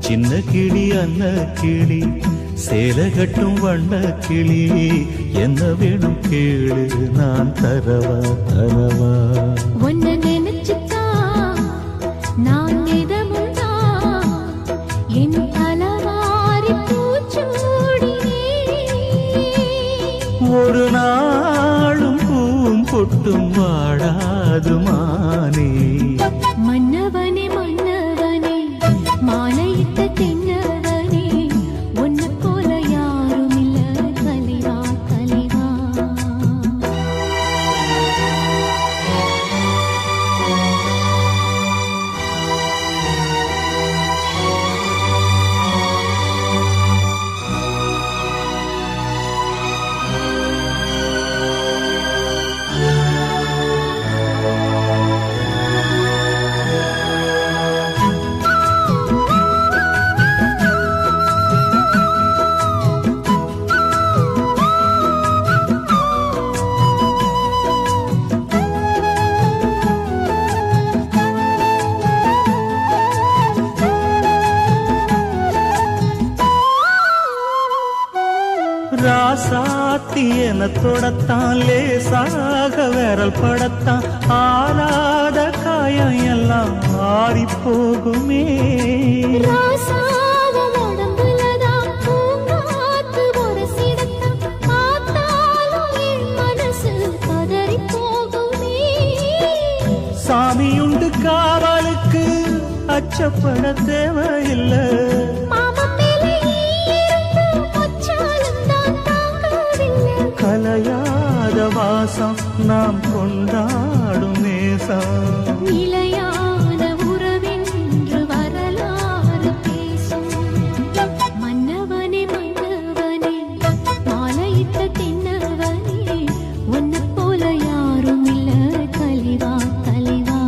சின்ன கிளி அன்ன கிளி சேல கட்டும் வண்ண கிளி என்ன வேணும் கேளு நான் தரவா தரவா ஒன்ன நினைச்சுக்கா நான் எதமுண்டா என் தலவாரி பூச்சூடினே ஒரு நாளும் பூம் பொட்டும் வாடாது மானே மன்னவனே மன்னவனே மாலையிட்ட தென்னவனே ஒன்ன போல யாரும் இல்ல தலைவா தலைவா ராசாத்தி என தொடத்தான் லேசாக விரல் படத்தான் ஆறாத காயம் எல்லாம் ஆறி போகுமே சாமியுண்டு காவலுக்கு அச்சப்பட தேவையில்லை கலையாத வாசம் நாம் கொண்டாடும் நேசம் நிலையான உறவென்று வரலாறு பேசும் மன்னவனே மன்னவனே மாலையிட்ட தென்னவனே உன்னை போல யாரும் இல்ல தலைவா தலைவா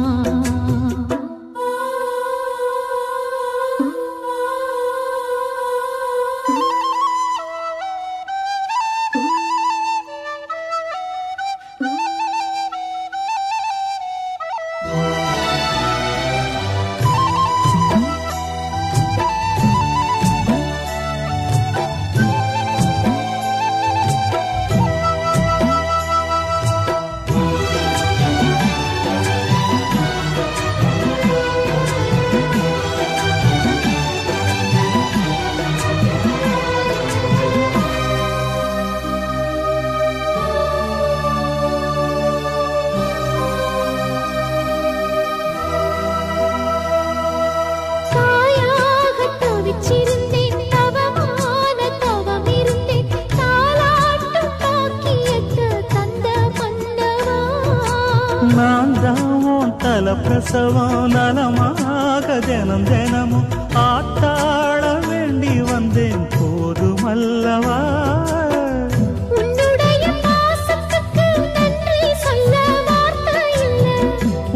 நான் தான் தல பிரசவம் நலமாக தினம் தினமும் ஆத்தாள வேண்டி வந்தேன் போதுமல்லவா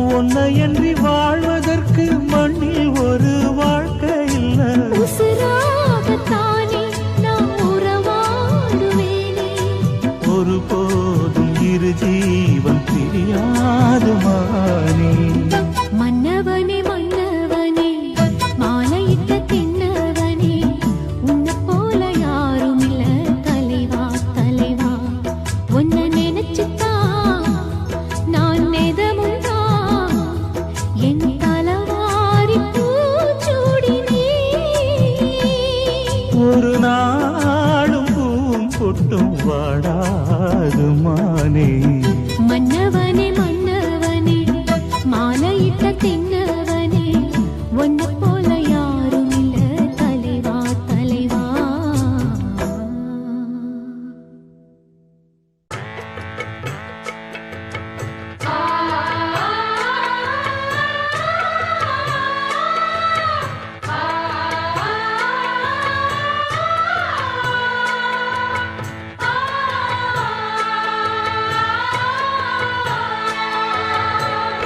உன்னை என்று வாழ்வதற்கு மண்ணில் ஒரு வாழ்க்கை இல்லை ஒரு போதும் இரு ஜீவன் பிரியாது மானே மன்னவனே மன்னவனே மாலையிட்ட தென்னவனே உன்னை போல யாரும் இல்ல தலைவா தலைவா உன்னை நினைச்சுத்தா நான் எதமுண்டா என் தலவாரி பூச்சூடினே ஒரு நாளும் பூம் பொட்டும் வாடாது மானே மன்னவனே மன்னவனே மாலையிட்ட தென்னவனே உன்னை போல யாரும் இல்ல தலைவா தலைவா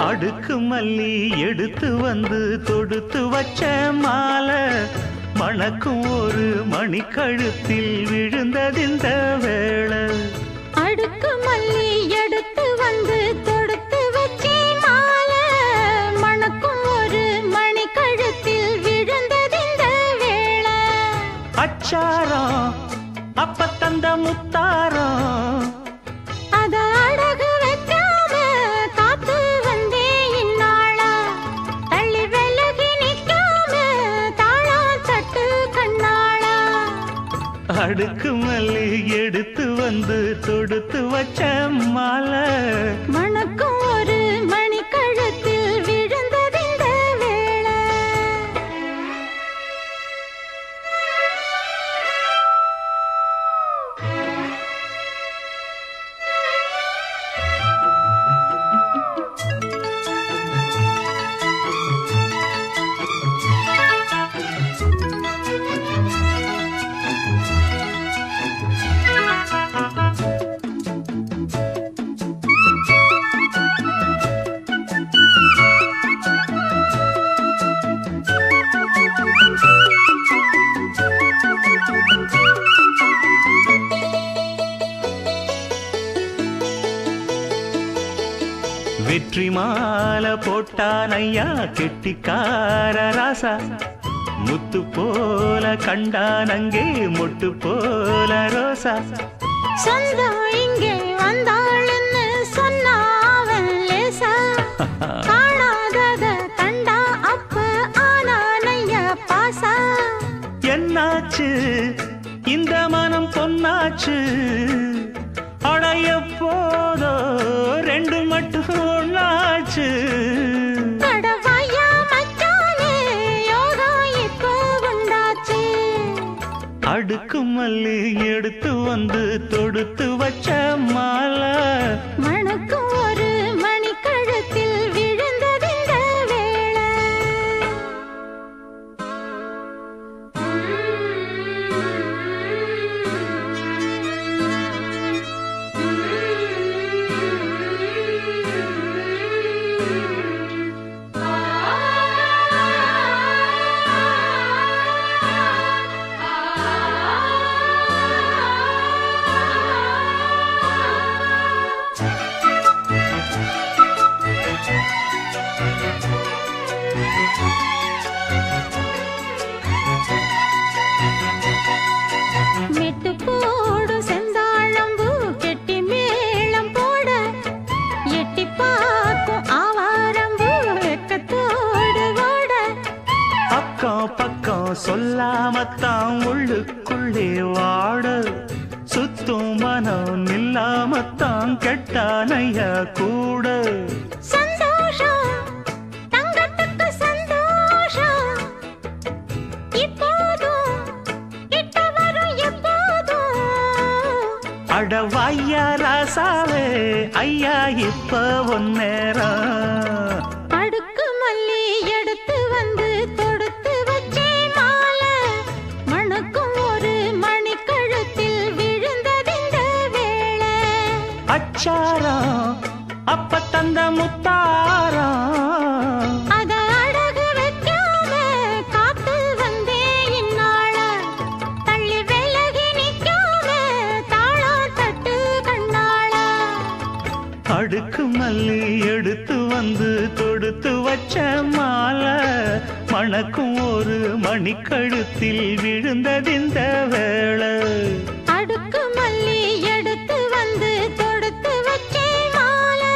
அடுக்கு மல்லி எடுத்து வந்து தொடுத்து வச்ச மாலை மணக்கும் ஒரு மணிக்கழுத்தில் விழுந்ததிந்த வேளை அடுக்கு மல்லி எடுத்து வந்து தொடுத்து வச்சே மாலை மணக்கும் ஒரு மணி கழுத்தில் விழுந்ததிந்த வேளை அச்சாரம் அப்ப தந்த முத்தாரம் அத அடகு வைக்காம காத்து வந்தே இந்நாளா தள்ளி விலகி நிற்காம தாளம் தட்டு கண்ணாளா அடுக்கு மல்லி எடுத்து வந்து தொடுத்து வச்ச மாலை மணக்கும் ஒரு மணி கழுத்தில் விழுந்ததிந்த வேளை வெற்றி மாலை போட்டான் ஐயா கெட்டிக்கார ராசா முத்து போல கண்டான் அங்கே மொட்டு போல ரோசா சொந்தம் இங்கே வந்தாள்னு சொன்னாவன் லேசா காணாதத கண்டா அப்ப ஆனானையா பாசா என்னாச்சு இந்த மனம் பொன்னாச்சு அடைய போதோ ரெண்டு மட்டும் ஒண்ணாச்சு கடவாயா மச்சானே யோகா இப்போ உண்டாச்சு அடுக்கு மல்லி எடுத்து வந்து தொடுத்து வச்ச மாலை மணக்கும் ஒரு மணி கழுத்தில் விழுந்ததிந்த வேளை மெட்டு போடு செந்தாழம்பூ கெட்டி மேளம் போட எட்டி பார்க்கும் ஆவாரம்பூ வெக்கத்தோடு ஓட அக்கம் பக்கம் சொல்லாமத்தான் உள்ளுக்குள்ளே வாட சுத்தும் மனம் நில்லாமத்தான் கெட்டானையா கூட சந்தோஷம் தங்கத்துக்கு சந்தோஷம் இப்போதும் கிட்ட வரும் எப்போதும் அடவாயா ராசாவே ஐயா இப்ப ஒன்னேரம் அடுக்கு மல்லி எடுத்து வந்து தொடுத்து வச்சே மாலை மணக்கும் ஒரு மணி கழுத்தில் விழுந்ததிந்த வேளை அச்சாரம் அப்ப தந்த முத்தாரம் அத அடகு வைக்காம காத்து வந்தே இந்நாளா தள்ளி விலகி நிற்காம தாளம் தட்டு கண்ணாளா அடுக்கு மல்லி எடுத்து வந்து தொடுத்து வச்ச மாலை மணக்கும் ஒரு மணிக்கழுத்தில் விழுந்ததிந்த வேளை அடுக்கு மல்லி எடுத்து வந்து தொடுத்து வச்சே மாலை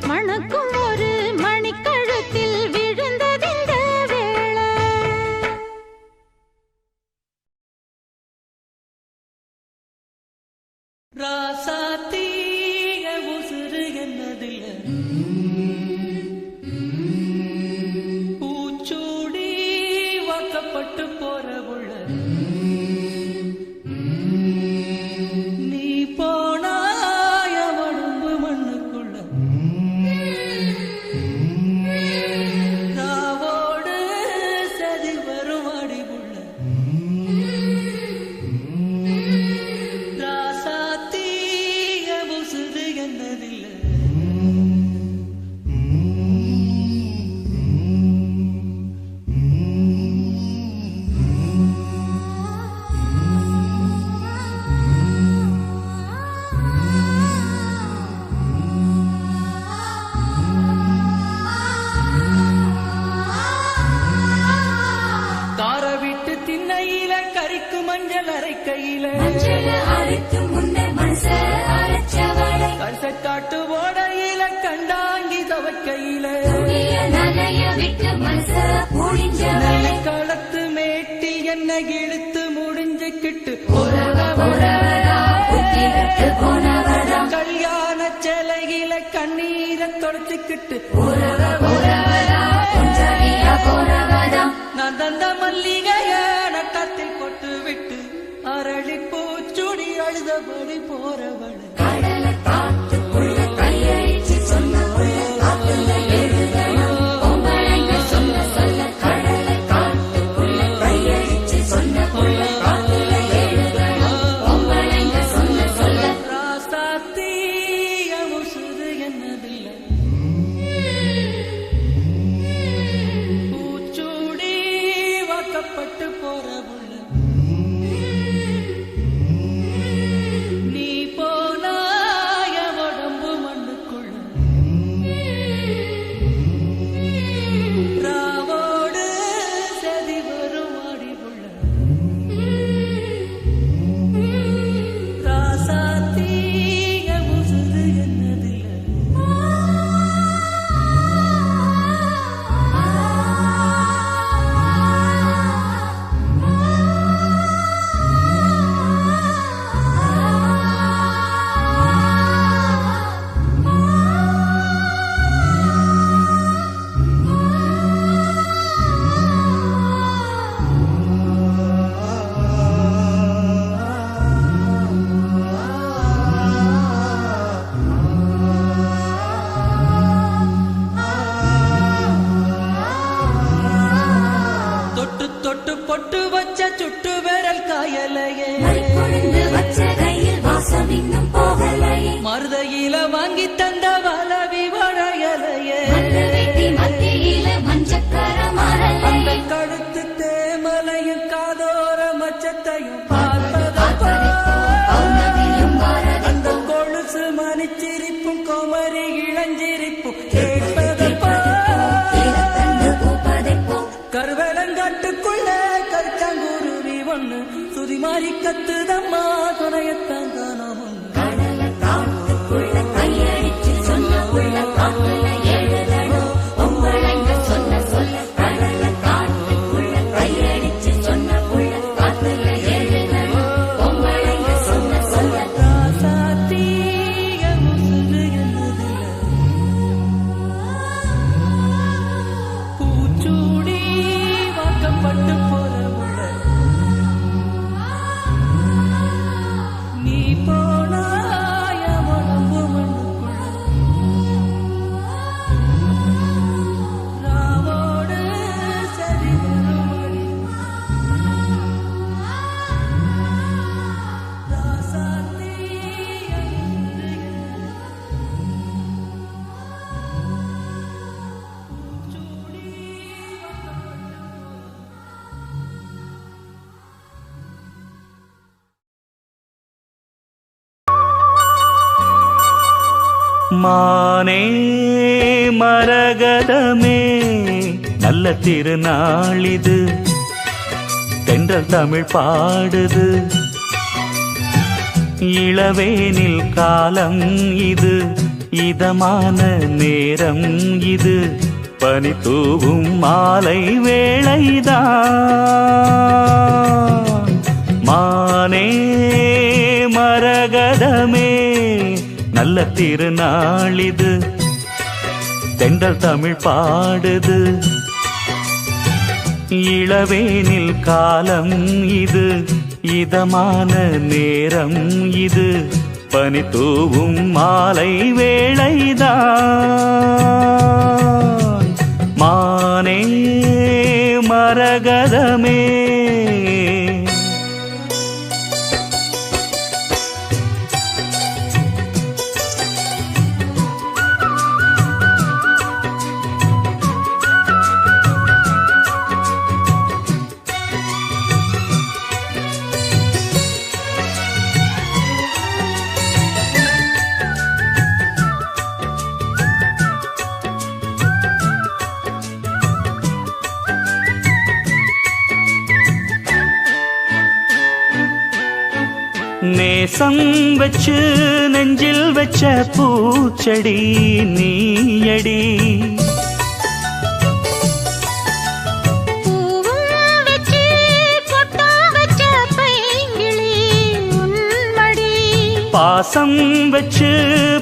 மணக்கும் ஒரு மணி கழுத்தில் விழுந்ததிந்த வேளை ராசாத்தீக உசுறு என்னதில்ல பூச்சூடி வாக்கப்பட்டு போற உள்ள நீ போனாய உடம்பு மண்ணுக்குள்ள ராவோடு சதி வரும் அடிவுள்ள ராசாத்தீக உசுறு என்னதில்ல ஆற விட்டு திண்ணையில கறிக்கு மஞ்சள் அரைக்கையில கரிசை காட்டு ஓடையில கண்டாங்கி துவைக்கையில களத்து மேட்டி என்ன இழுத்து முடிஞ்சுக்கிட்டு கல்யாண சேலையில கண்ணீரை தொடச்சுக்கிட்டு நான் தந்த மல்லிகைய நட்டத்தில் போட்டு விட்டு அரளி பூச்சுடி அழுதபடி போறவள் பட்டு போற புள்ள நீ போனாய உடம்பு மண்ணுக்குள்ள ராவோடு சதி வரும் ஆடி புள்ள ராசாத்தீய முசுது என்னதில்ல தொட்டு பொட்டு வச்ச சுட்டு விரல் காயலையே மருதையில வாங்கி தந்த வளவி வளையலையே அந்த கழுத்து தேமலையும் காதோர மச்சத்தையும் அந்த கொலுசு மணிச்சிரிப்பும் கோமரி இளஞ்சிரிப்பும் கருவேலங்காட்டுக்குள்ள கருச்சாங்குருவி ஒண்ணு சுதி மாறி கத்துதம்மா துணையத்தாங்கானோ பட்டு போற நீ போனாய உடம்பு மண்ணுக்குள்ள ராவோடு சரி வருமடி மானே மரகதமே நல்ல திருநாளிது தென்றல் தமிழ் பாடுது இளவேனில் காலம் இது இதமான நேரம் இது பனி தூவும் மாலை வேளைதான் மானே மரகதமே நல்ல திருநாளிது தென்றல் தமிழ் பாடுது இளவேனில் காலம் இது இதமான நேரம் இது பனி தூவும் மாலை வேளைதான் மானே மரகதமே நேசம் வச்சு நெஞ்சில் வச்ச பூச்செடி நீயடி. பாசம் வச்சு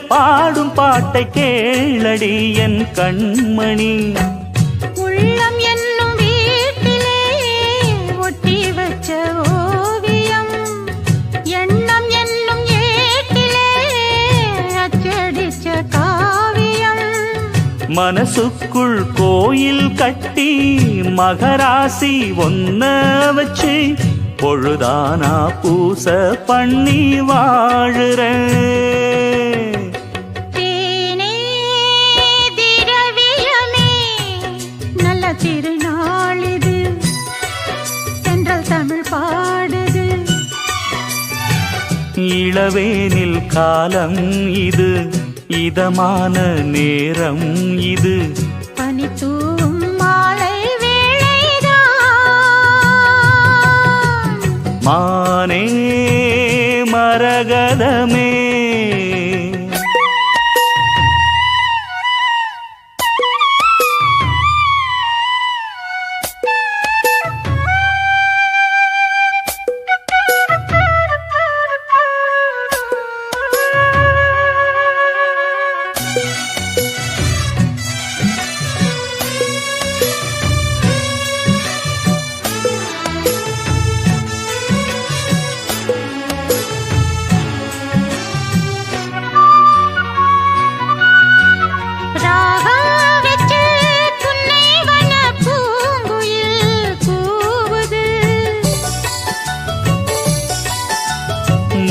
பாடும் பாட்டை கேளடி என் கண்மணி. உள்ளம் என்னும் வீட்டிலே ஒட்டி வச்ச ஓவியம், எண்ணம் என்னும் ஏட்டிலே அச்சடிச்ச காவியம். மனசுக்குள் கோயில் கட்டி மகராசி ஒன்ன வச்சு பொழுதானா பூச பண்ணி வாழுற. தேனே திரவியமே நல்ல திருநாளிது, தென்றல் தமிழ் பாடுது. இளவேனில் காலம் இது, இதமான நேரம் இது. பனித்தூவும் மாலை வேளைதான். மானே மரகதமே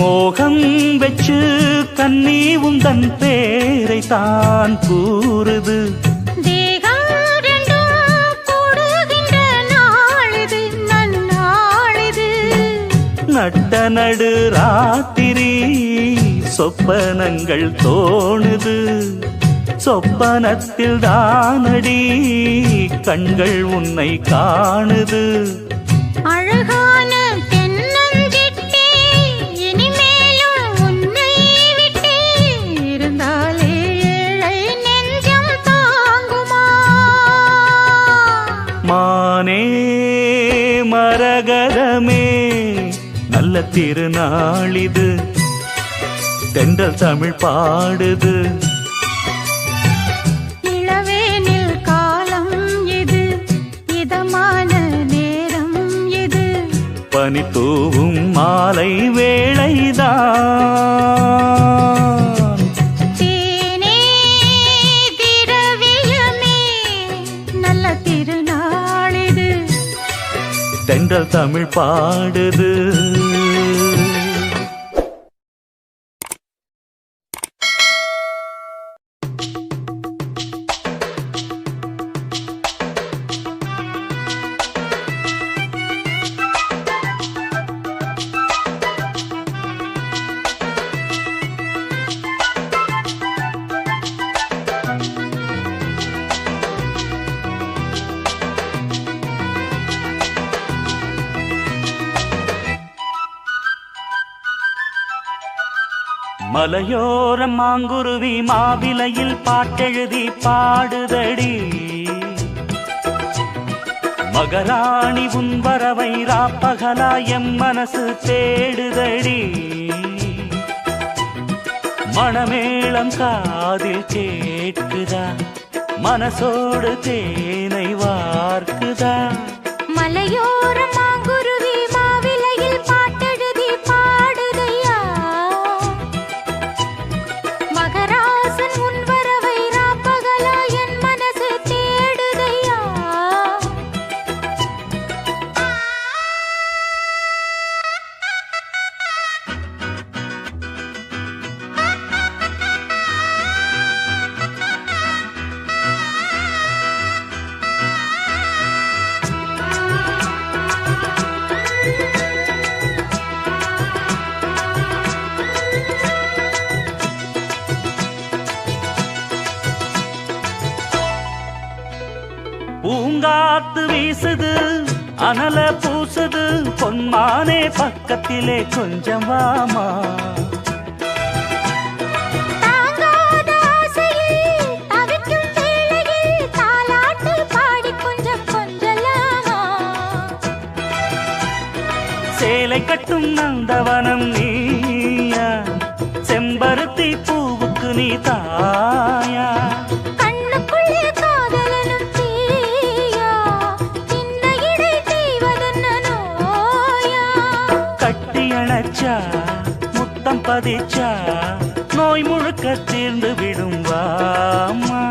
மோகம் வச்சு கண்ணி உந்தன் பேரை தான் கூறுது. தேகம் ரெண்டும் கூடுகின்ற நாளிது நன்னாளிது. நட்ட நடு ராத்திரி சொப்பனங்கள் தோணுது. சொப்பனத்தில் தானடி கண்கள் உன்னை காணுது. அழகான தென்னஞ்சிட்டே இனிமேலும் உன்னை விட்டே இருந்தாலே ஏழை நெஞ்சம் தாங்குமா? மானே மரகதமே நல்ல திருநாளிது, தென்றல் தமிழ் பாடுது. இளவேனில் காலம் இது, இதமான நேரம் இது. பனி தூவும் மாலை வேளைதான். தேனே திரவியமே நல்ல திருநாளிது, தென்றல் தமிழ் பாடுது. மலையோரம் மாங்குருவி மாவிலையில் பாட்டெழுதி பாடுதடி. மகராணி உன் வரவை ராப்பகலா எம் மனசு தேடுதடி. மணமேளம் காதில் கேட்குதா, மனசோடு தேனை வார்க்குதா. மலையோரம் மாங்குருவி மாவிலையில் பாட்டெழுதி பாடுதையா. மகராசன் உன் வரவை ராப்பகலா என் மனசு தேடுதையா. பூங்காத்து வீசுது, அனல பூசுது, பொன்மானே பக்கத்திலே கொஞ்சம் வாமா. தாங்காத ஆசையில் தவிக்கும் வேளையில் தாலாட்டு பாடி கொஞ்சம் கொஞ்சலாமா. சேலை கட்டும் நந்தவனம் நீயா, செம்பருத்தி பூவுக்கு நீ தாயா. கண்ணுக்குள்ளே காதலனும் தீயா, சின்ன இடை தீவதென்ன நோயா. கட்டி அணைச்சா முத்தம் பதிச்சா நோய் முழுக்க தீர்ந்து விடும் வாமா.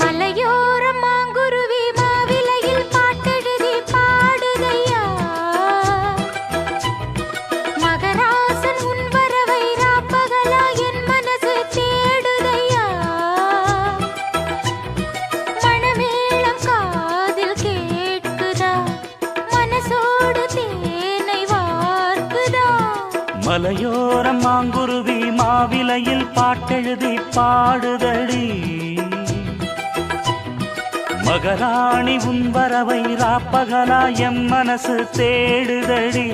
மலையோரம் மாங்குருவி மாவிலையில் பாட்டெழுதி பாடுதையா. மகராசன் உன் வரவை ராப்பகலா என் மனசு தேடுதையா. மணமேளம் காதில் கேட்குதா, மனசோடு தேனை வார்க்குதா. மலையோரம் மாங்குருவி மாவிலையில் பாட்டெழுதி பாடுதடி. மகராணி உன் வரவை ராப்பகலா எம் மனசு தேடுதடி.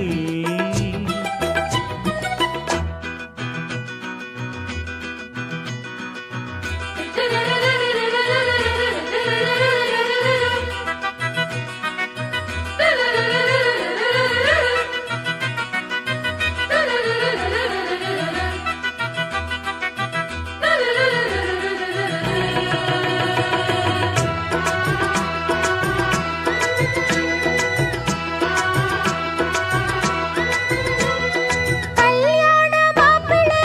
கல்யாண மாப்பிள்ளை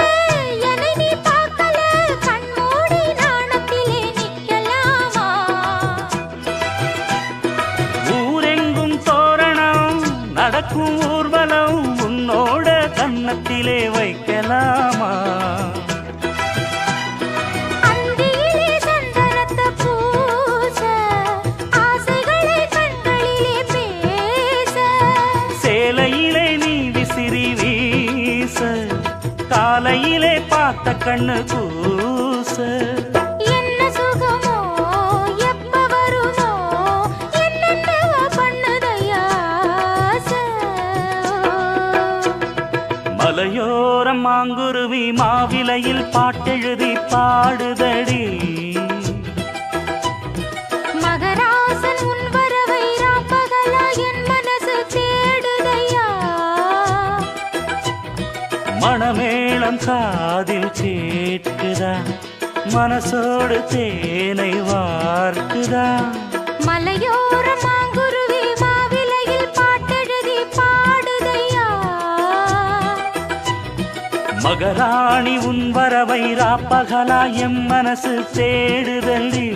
என்னை நீ பார்க்கல, கண்மூடி நாணத்திலே நிக்கலாமா. ஊரெங்கும் தோரணம் நடக்கும் ஊர்வலம் உன்னோட கன்னத்திலே வைக்கலாமா. அந்தியிலே சந்தனத்தை பூச, ஆசைகளை கண்களிலே பேச. சேலையிலே நீ விசிறி வீச, காலையிலே பார்த்த கண்ணு கூச. என்ன சுகமோ எப்ப வருமோ, என்னென்னவோ பண்ணுதையா ஆசை. மலையோரம் மாங்குருவி மாவிலையில் பாட்டெழுதி பாடுதடி. மகராசன் உன் வரவை ராப்பகலா என் மனசு தேடுதையா. மணமேளம் காதில் கேட்குதா, மனசோடு தேனை வார்க்குதா. மலையோர மாங்குருவி மாவிலையில் பாட்டெழுதி பாடுதையா. மகராணி உன் வரவை ராப்பகலா எம் மனசு தேடுதடி.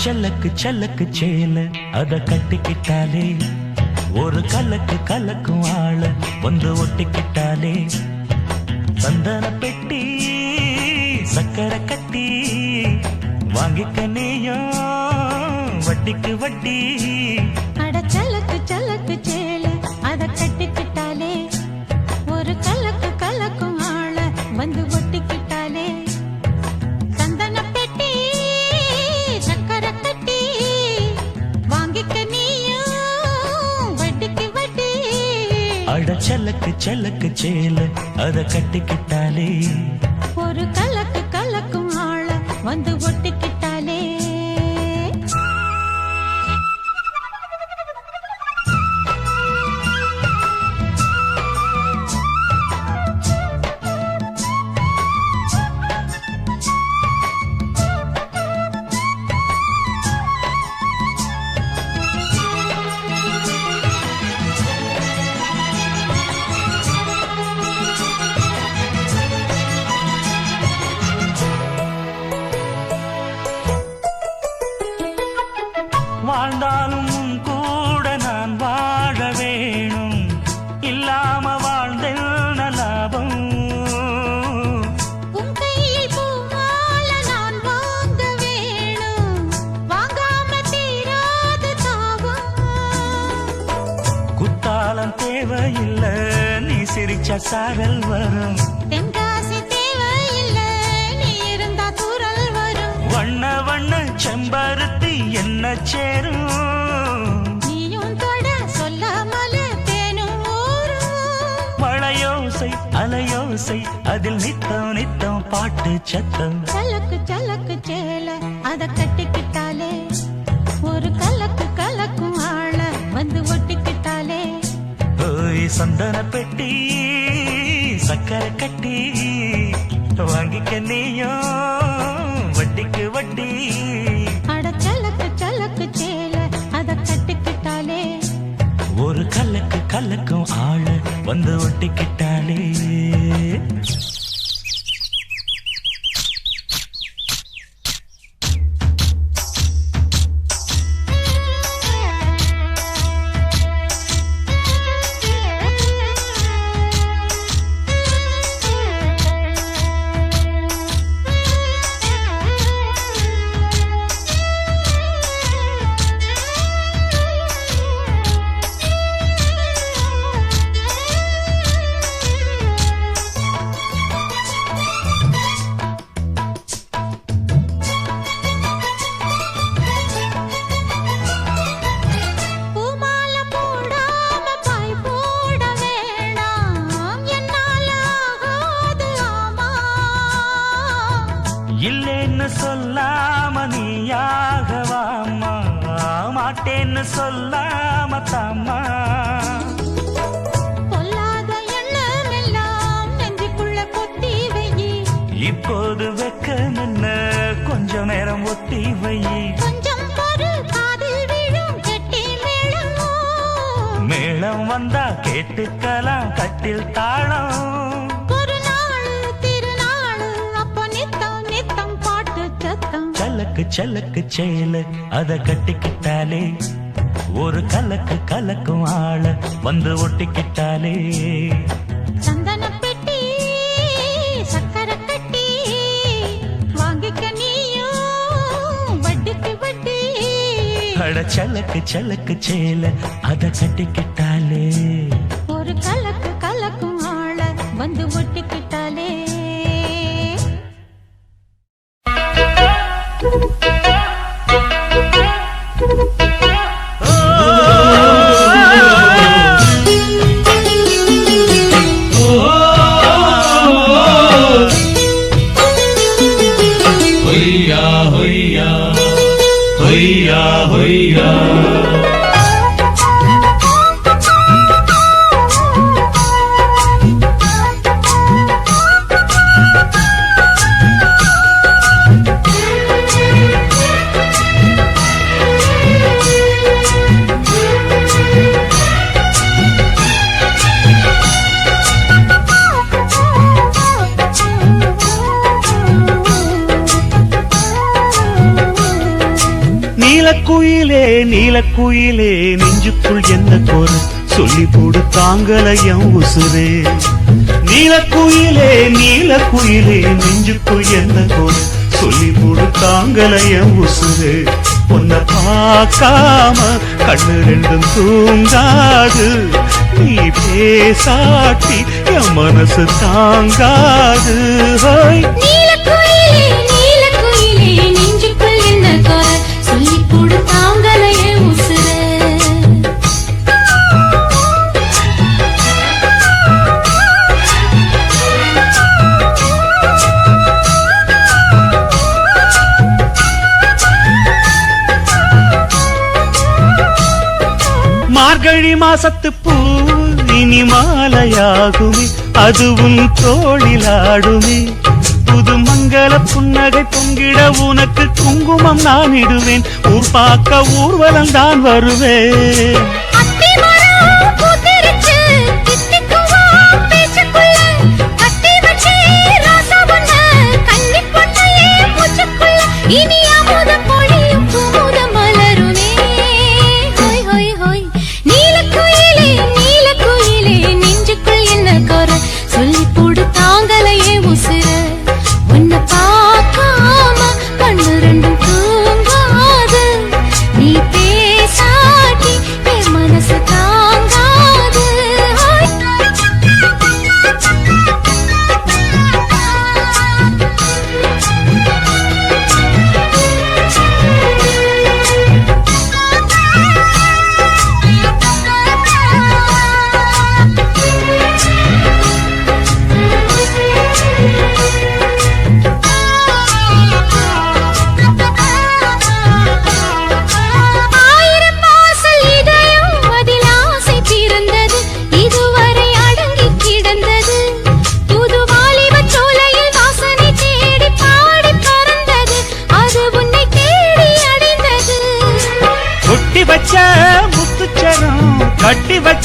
செல்லக்கு செல்லக்கு சேல அத கட்டிக்கிட்டாலே, ஒரு கலக்கு கலக்கும் ஆள வந்து ஒட்டிக்கிட்டாலே. சந்தன பெட்டி சக்கரை கட்டி வாங்கிக்க நீயும் வட்டிக்கு வட்டி. அட சலக்கு சலக்கு சேல அத கட்டிக்கிட்டாலே, ஒரு கலக்கு கலக்கும் ஆள வந்து ஒட்டிக்கிட்டாலே. சந்தன பெட்டி சக்கரை கட்டி வாங்கிக்க நீயும் வட்டிக்கு வட்டி. அட செல்லக்கு செல்லக்கு சேல அத கட்டிக்கிட்டாலே, ஒரு கலக்கு கலக்கும் ஆள வந்து ஒட்டிக்கிட்டாலே. காலம் தேவையில்லை, நீ சிரிச்ச சாரல் வரும். தென்காசி தேவையில்லை, நீ இருந்தா தூரல் வரும். வண்ண வண்ண செம்பருத்தி என்ன சேரும், நீயும் தொட சொல்லாமல தேனும் ஊரும். மழையோசை அலையோசை அதில் நித்தம் நித்தம் பாட்டு சத்தம். சலக்கு சலக்கு சேல அத கட்டிக்கிட்டாலே, ஒரு கலக்கு கலக்கும் ஆள வந்து ஒட்டிக்கிட்டாலே. ஓய் சந்தன பெட்டி சக்கரை கட்டி வாங்கிக்க நீயும் வட்டிக்கு வட்டி. அட சலக்கு சலக்கு சேல அத கட்டிக்கிட்டாலே, ஒரு கலக்கு கலக்கும் ஆள வந்து ஒட்டிக்கிட்டாலே. இல்லேன்னு சொல்லாம நீயாகவாமா, மாட்டேன்னு சொல்லாம தாமா. பொல்லாத எண்ணம் எல்லாம் நெஞ்சுக்குள்ள கொட்டி வையி. இப்போது வெக்க நின்ன கொஞ்ச நேரம் ஒத்தி வை. கொஞ்சம் பொறு காதில் விழும் கெட்டி மேளம். மேளம் வந்தா கேட்டுக்கலாம் கட்டில் தாளம். சலக்கு சலக்கு சேல அத கட்டிக்கிட்டாலே, ஒரு கலக்கு கலக்கும் ஆள வந்து ஒட்டிக்கிட்டாலே. சந்தன பெட்டி சக்கரை கட்டி வாங்கிக்க நீயும் வட்டிக்கு வட்டி. அட சலக்கு சலக்கு சேல அத கட்டிக்கிட்டாலே, ஒரு கலக்கு கலக்கும் ஆள வந்து ஒட்டிக்கிட்டாலே. ஹொய்யா ஹொய்யா ஹொய்யா ஹொய்யா. நீலக்குயிலே நீலக்குயிலே நெஞ்சுக்குள் என்ன கோர சொல்லி போடு தாங்கலையம் உசுரே. நீலக்குயிலே நீலக்குயிலே நெஞ்சுக்குள் என்ன கோர சொல்லி போடு தாங்கலையம் உசுரே. உன்னை பார்க்காம கண்ணு ரெண்டும் தூங்காது, நீ பேசாட்டி என் மனசு தாங்காது. நீலக்குயிலே நீலக்குயிலே நெஞ்சுக்குள் என்ன கோர சொல்லி போடு தாங்கலையே உசுர. மார்கழி மாசத்து பூ இனி மாலையாகுமே, அதுவும் தோளிலாடுமே. புது மங்கள புன்னகை பொங்கிட உனக்கு குங்குமம் நான் இடுவேன். ஊர் பார்க்க ஊர்வலம் தான் வருவேன். சொல்லி போடு தாங்கலையே உசுர. உன்னை பார்க்காம கண்ணு ரெண்டும் தூங்காது, நீ பேசாட்டி என் மனசு தாங்க.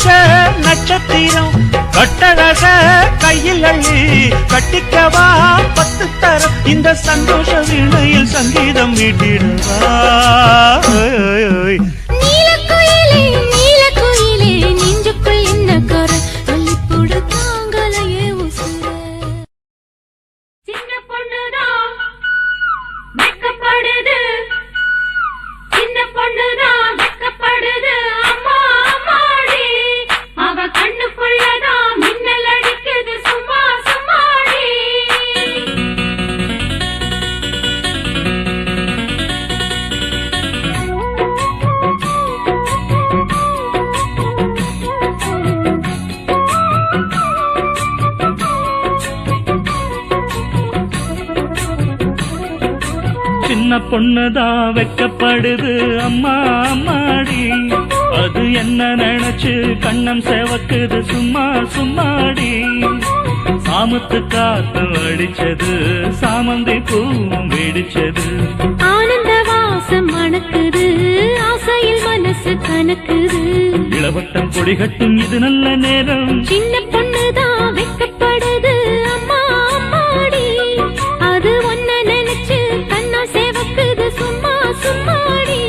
வச்ச நட்சத்திரம் கட்டழக கையில் அள்ளி கட்டிக்கவா 10 தரம் இந்த சந்தோஷ வீணையில் சங்கீதம் மீட்டிடவா நீலக்குயிலே நீலக்குயிலே நெஞ்சுக்குள் என்ன குறை சொல்லிப்போடு தாங்களையே உசுர சின்ன பொண்ணுதான் வெக்கப்படுது சின்ன பொண்ணுதான் வெக்கப்படுது அம்மா அம்மாடி அவ கண்ணுக்குள்ளதான் மின்னல் அடிக்குது சும்மா சும்மாடி சின்ன பொண்ணுதான் வெக்கப்படுது அம்மா அம்மாடி அது என்ன நினைச்சு கண்ணம் செவக்குது சும்மா சும்மாடி சாமத்து காத்து அடிச்சது சாமந்தி பூவும் வெடிச்சது ஆனந்த வாசம் மணக்குது ஆசையில் மனசு கணக்குது இளவட்டம் கொடிகட்டும் இது நல்ல நேரம் சின்ன பொண்ணுதான் வெக்கப்படுது அம்மா அம்மாடி அது ஒன்ன நினைச்சு கண்ணா சேவக்குது சும்மா சும்மாடி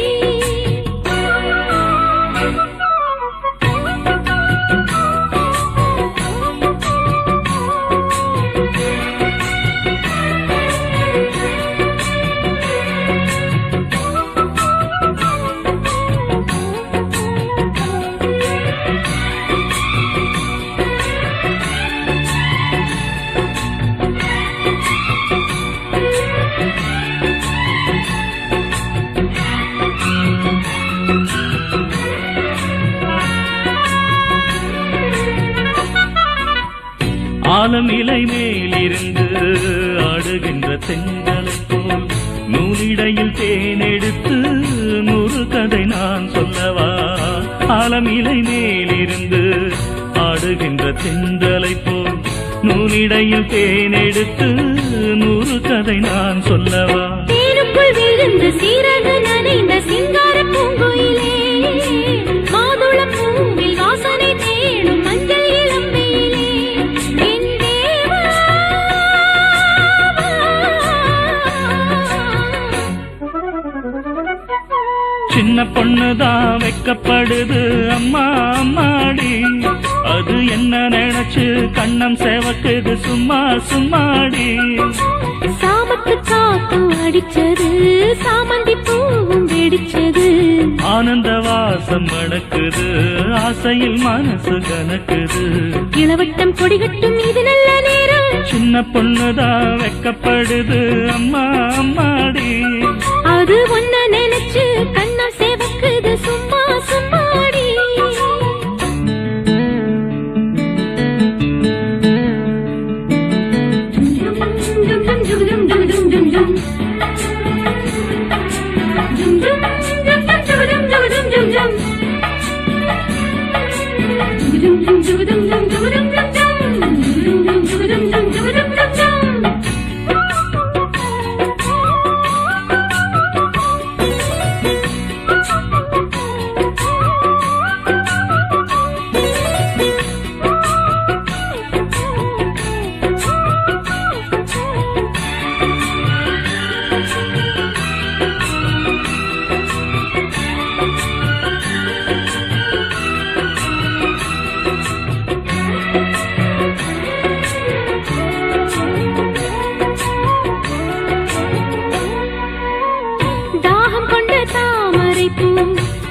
ஆலம் இலை மேலிருந்து ஆடுகின்ற தென்றலை போல் நூலிடையில் தேனெடுத்து 100 கதை நான் சொல்லவா ஆலம் இலை மேலிருந்து ஆடுகின்ற தென்றலை போல் நூலிடையில் தேனெடுத்து 100 கதை நான் சொல்லவா தேனுக்குள் விழுந்து சீரக நனைந்த சிங்கார பூங்குயிலே மாதுள பூவில் வாசனை தேடும் மஞ்சள் இளம்பெயிலே என் தேவா சின்ன பொண்ணுதான் வெக்கப்படுது அம்மா அம்மாடி அது என்ன நினைச்சு கண்ணம் செவக்குது சும்மா சும்மாடி சாமத்து காத்து அடிச்சது சாமந்தி பூவும் வெடிச்சது ஆனந்த வாசம் மணக்குது ஆசையில் மனசு கணக்குது இளவட்டம் கொடிகட்டும் இது நல்ல நேரம் சின்ன பொண்ணுதான் வெக்கப்படுது அம்மா அம்மாடி அது ஒன்ன நினைச்சு கண்ணா சேவக்குது சும்மா சும்மாடி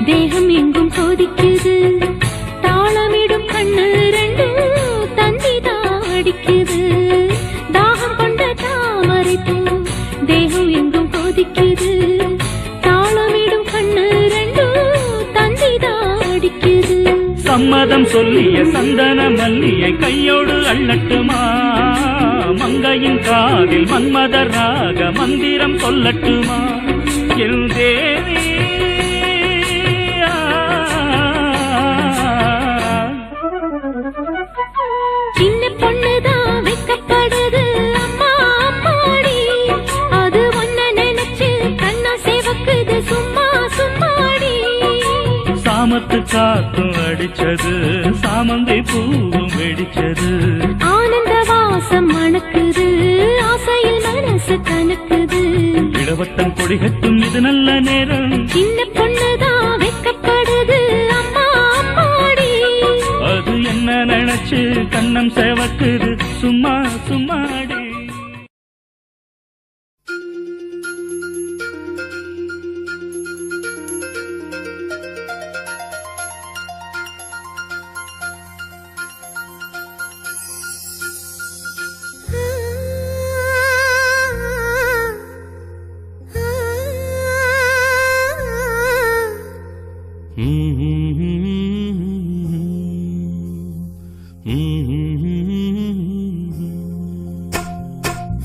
தேகம் எங்கும் கொதிக்குது தாளமிடும் கண்ணு ரெண்டும் தந்திதான் அடிக்குது தாகம் கொண்ட தாமரை பூ தேகம் எங்கும் கொதிக்குது தாளமிடும் கண்ணு ரெண்டும் தந்திதான் அடிக்குது சம்மதம் சொல்லிய சந்தன மல்லியை கையோடு அள்ளட்டுமா மங்கையின் காதில் மன்மத ராக மந்திரம் சொல்லட்டுமா என் தேவி சின்ன பொண்ணுதான் வெக்கப்படுது அம்மா அம்மாடி அது ஒன்ன நினைச்சு கண்ணா சேவக்குது சும்மா சும்மாடி சாமத்து காத்தும் அடிச்சது சாமந்தி பூவும் வெடிச்சது ஆனந்த வாசம் மணக்குது ஆசையில் மனசு கணக்குது இளவட்டம் கொடிகட்டும் இது நல்ல நேரம் சின்ன பொண்ணுதான் வெக்கப்படுது அம்மா அம்மாடி அது என்ன நினைச்சு கண்ணம் சேவக்குது சும்மா சும்மாடி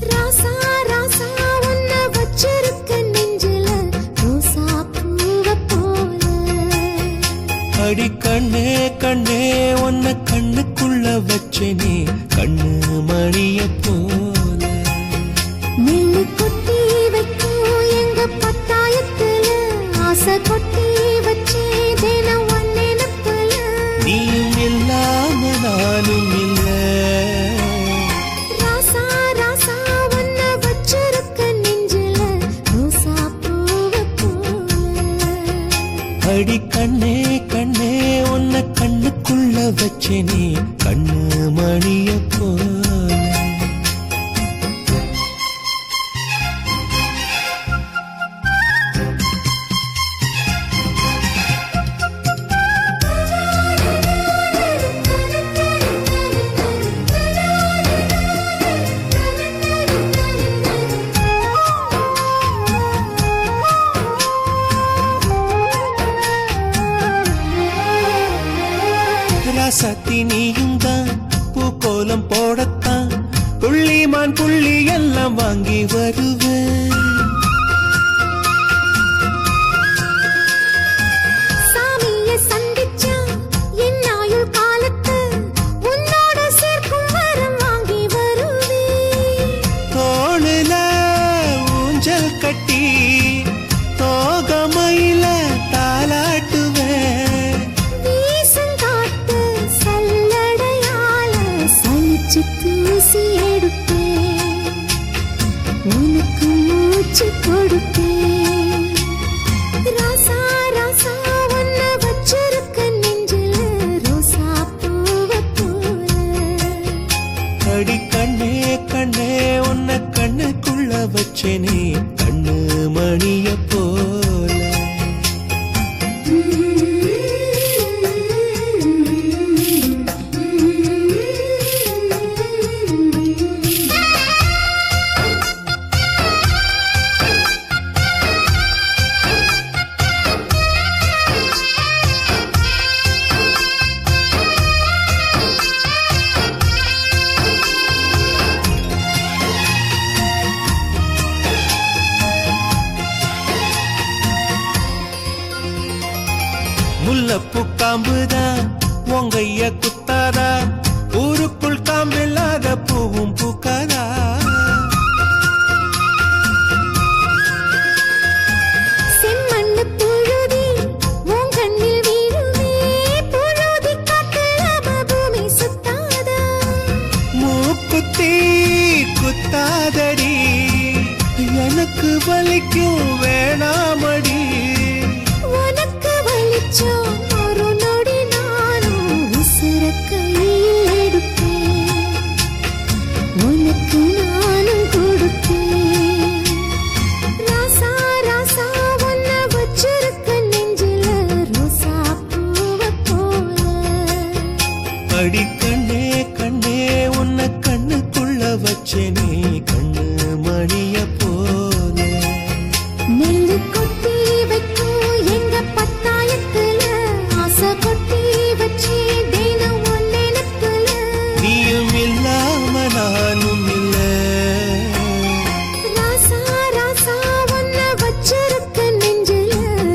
ராசா ராசா உன்னை வச்சிருக்க நெஞ்சில ரோசா பூவ போல அடி கண்ணே கண்ணே உன்னை கண்ணுக்குள்ள வச்சேனே கண்ணு மணிய போல நெல்லு கொட்டி வைக்கும் எங்க பத்தாயத்துல ஆசை கொட்டி வச்சே தினம் ஒன்னே நப்பல நீயும் இல்லாம நானும் இல்ல ராசா ராசா உன்னை வச்சிருக்க நெஞ்சில ரோசா பூவ போல அடி கண்ணே கண்ணே உன்னை கண்ணுக்குள்ள வச்சேனே கண்ணு மணிய போல ராசாத்தி நீயும் தான் பூக்கோலம் போடத்தான் புள்ளிமான் புள்ளி எல்லாம் வாங்கி வருவேன் சாமியை சந்திச்சா என் ஆயுள் காலத்து உன்னோட சேர்க்கும் வரம் வாங்கி வருவேன் தோளுல ஊஞ்சல் கட்டி தோகமையில தாலாட்டுவேன் வீசங்காட்டு சல்லடையால சலிச்சு தூசி எடுப்பேன் உனக்கு மூச்சு கொடுப்பேன் ராசா ராசா உன்னை வச்சிருக்க நெஞ்சில ரோசா பூவ போல அடி கண்ணே கண்ணே உன்னை கண்ணுக்குள்ள வச்சேனே கண்ணு மணிய போல முல்லப்பூ காம்புதான் உங்கைய குத்தாதா ஊருக்குள் காம்பில்லாத பூவும் பூக்காதா செம்மண்ணு புழுதி உன் கண்ணில் வீழுமே புழுதி காட்டுல பூமி சுத்தாதா மூக்குத்தி குத்தாதடி எனக்கு வலிக்கும் வேணாமடி உனக்கு வலிச்சோம் ஒரு நொடி நானும் உசுர கையில் எடுப்பேன் உனக்கு நானும் கொடுப்பேன் ராசா ராசா உன்னை வச்சிருக்க நெஞ்சில ரோசா பூவ போல அடி கண்ணே கண்ணே உன்னை கண்ணுக்குள்ள வச்சேனே கண்ணு மணிய போல நெல்லு கொட்டி வைக்கும் எங்க பத்தாயத்துல ஆசை கொட்டி வச்சே தினம் ஒன்னே நப்பல நீயும் இல்லாம நானும் இல்ல ராசா ராசா உன்னை வச்சிருக்க நெஞ்சில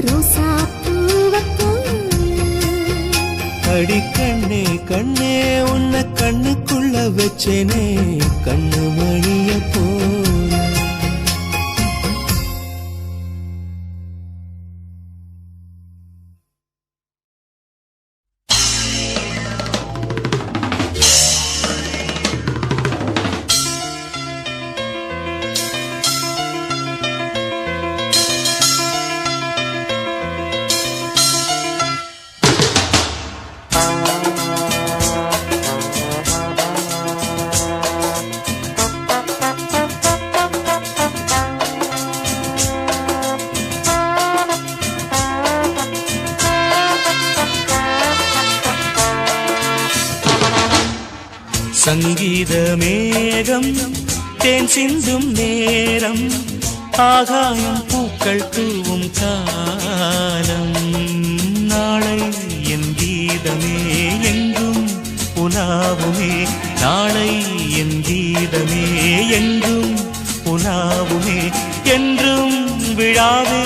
ரோசா பூவ போல அடி கண்ணே கண்ணே உன்னை கண்ணுக்குள்ள வச்சேனே கண்ணு மணிய போல சங்கீத மேகம் தேன் சிந்தும் நேரம் ஆகாயம் பூக்கள் தூவும் காலம் நாளை என் கீதமே எங்கும் உலாவுமே நாளை என் கீதமே எங்கும் உலாவுமே என்றும் விழாவே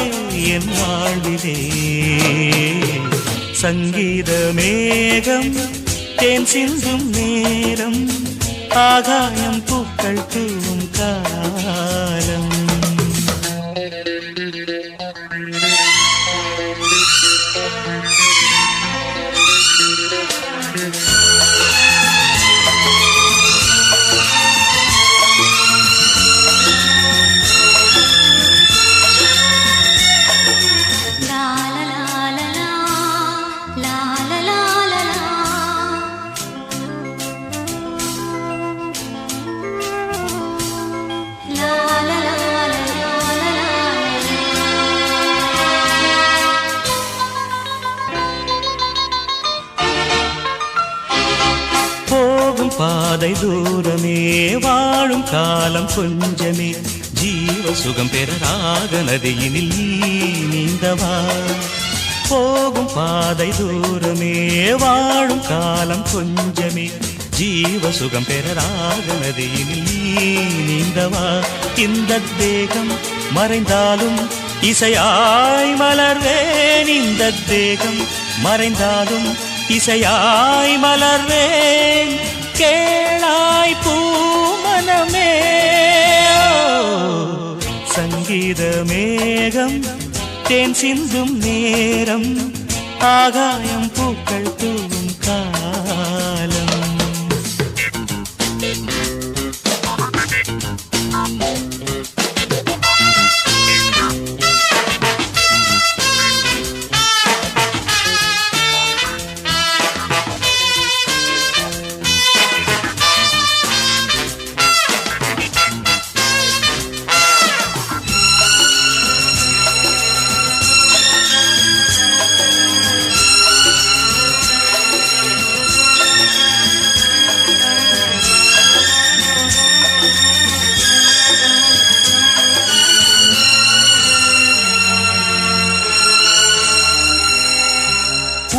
என் வாழ்விலே சங்கீத மேகம் தேன் சிந்தும் நேரம் ஆகாயம் பூக்கள் தூவும் காலம் பாதை தூரமே வாழும் காலம் கொஞ்சமே ஜீவ சுகம் பெற ராக நதியினில் நீ நீந்தவா போகும் பாதை தூரமே வாழும் காலம் கொஞ்சமே ஜீவ சுகம் பெற ராக நதியினில் நீ நீந்தவா இந்த தேகம் மறைந்தாலும் இசையாய் மலர்வேன் இந்த தேகம் மறைந்தாலும் இசையாய் மலர்வேன் கேளாய் பூமனமே சங்கீத மேகம் தேன் சிந்தும் நேரம் ஆகாயம் பூக்கள் தூவும் காலம்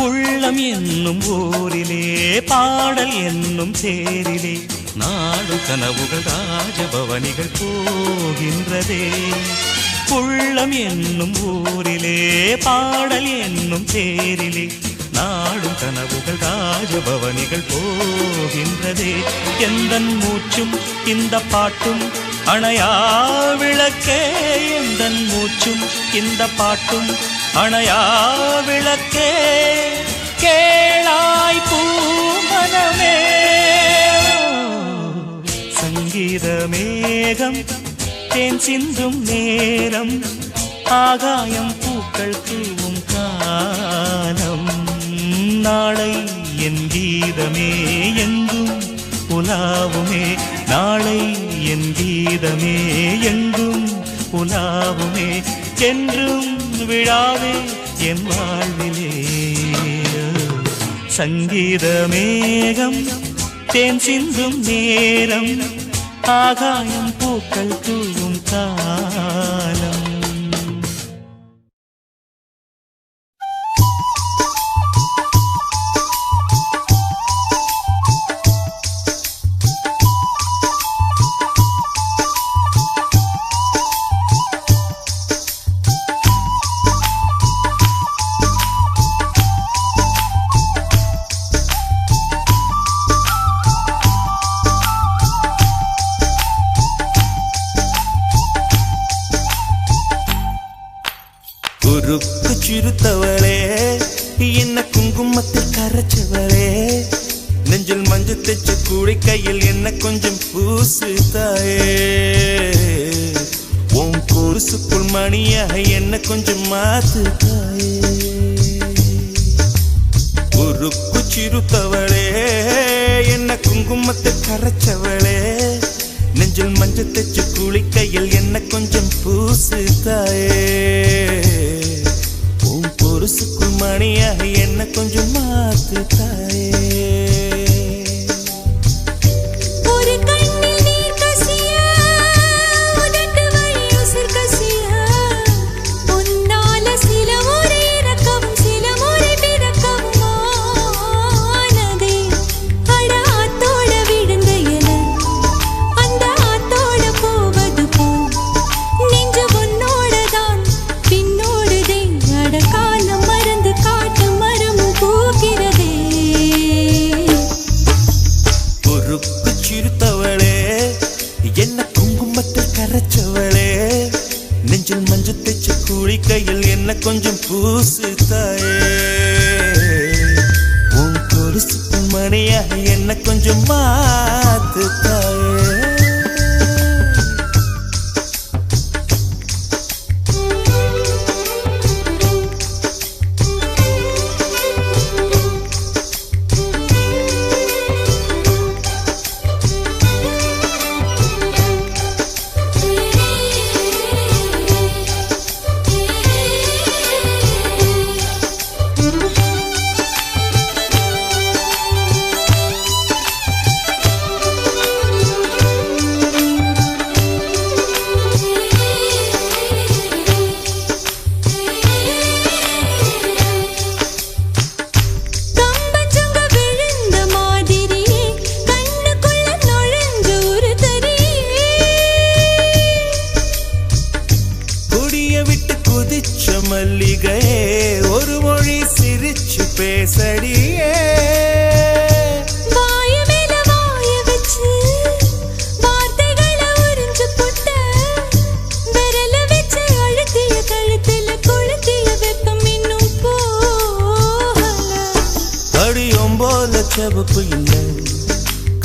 உள்ளம் என்னும் ஊரிலே பாடல் என்னும் தேரிலே நாடு கனவுகள் ராஜபவனிகள் போகின்றதே உள்ளம் என்னும் ஊரிலே பாடல் என்னும் தேரிலே நாடும் கனவுகள் ராஜபவனிகள் போகின்றதே எந்தன் மூச்சும் இந்த பாட்டும் அணையா விளக்கே எந்தன் மூச்சும் இந்த பாட்டும் அணையா விளக்கே கேளாய் பூமனமே சங்கீத மேகம் தேன் சிந்தும் நேரம் ஆகாயம் பூக்கள் தூவும் காலம் நாளை என் கீதமே எங்கும் உலாவுமே நாளை என் கீதமே எங்கும் உலாவுமே என்றும் விழாவே என் வாழ்விலே சங்கீத மேகம் தேன் சிந்தும் நேரம் ஆகாயம் பூக்கள் தூவும் காலம் குறுக்கு சிறுத்தவளே என்ன குங்குமத்தில் கரைச்சவளே நெஞ்சில் மஞ்சள் தைச்சு கூடி கையில் என்ன கொஞ்சம் பூசு தாயே உன் கொலுசுக்குள் மணியாக என்ன கொஞ்சம் மாத்து தாயே குறுக்கு சிறுத்தவளே என்ன குங்குமத்தில் கரைச்சவளே நெஞ்சில் மஞ்சள் தைச்சு கூடி கையில் என்ன கொஞ்சம் பூசு தாயே பொருசுக்குள் மணியாக என்ன கொஞ்சம் மாத்து தாயே மணியாக என்ன கொஞ்சம் மாத்து தாயே. மல்லிகையே ஒரு மொழி சிரிச்சு பேசடியே. வாய மேல வாய வச்சு வார்த்தைகளை உறிஞ்சு புட்ட விரல வச்சு அழுத்திய கழுத்துல கொளுத்திய வெப்பம் இன்னும் போகல. அடியும் போல செவப்பு இல்லை,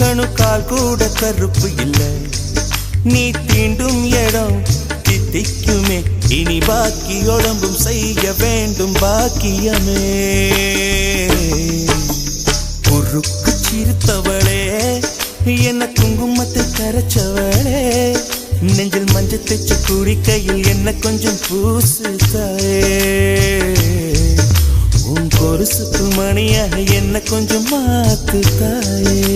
கணுக்கால் கூட கருப்பு இல்லை. நீ தீண்டும் இடம் தித்திக்குமே, இனி பாக்கி உடம்பும் செய்ய வேண்டும் பாக்கியமே. குறுக்கு சிரித்தவளே, என்ன குங்குமத்தில் கரைச்சவளே, நெஞ்சில் மஞ்சள் தைச்சு குடிக்கையில் என்ன கொஞ்சம் பூசு தாயே. உன் கொலுசுக்கு மணியாக என்ன கொஞ்சம் மாத்து தாயே.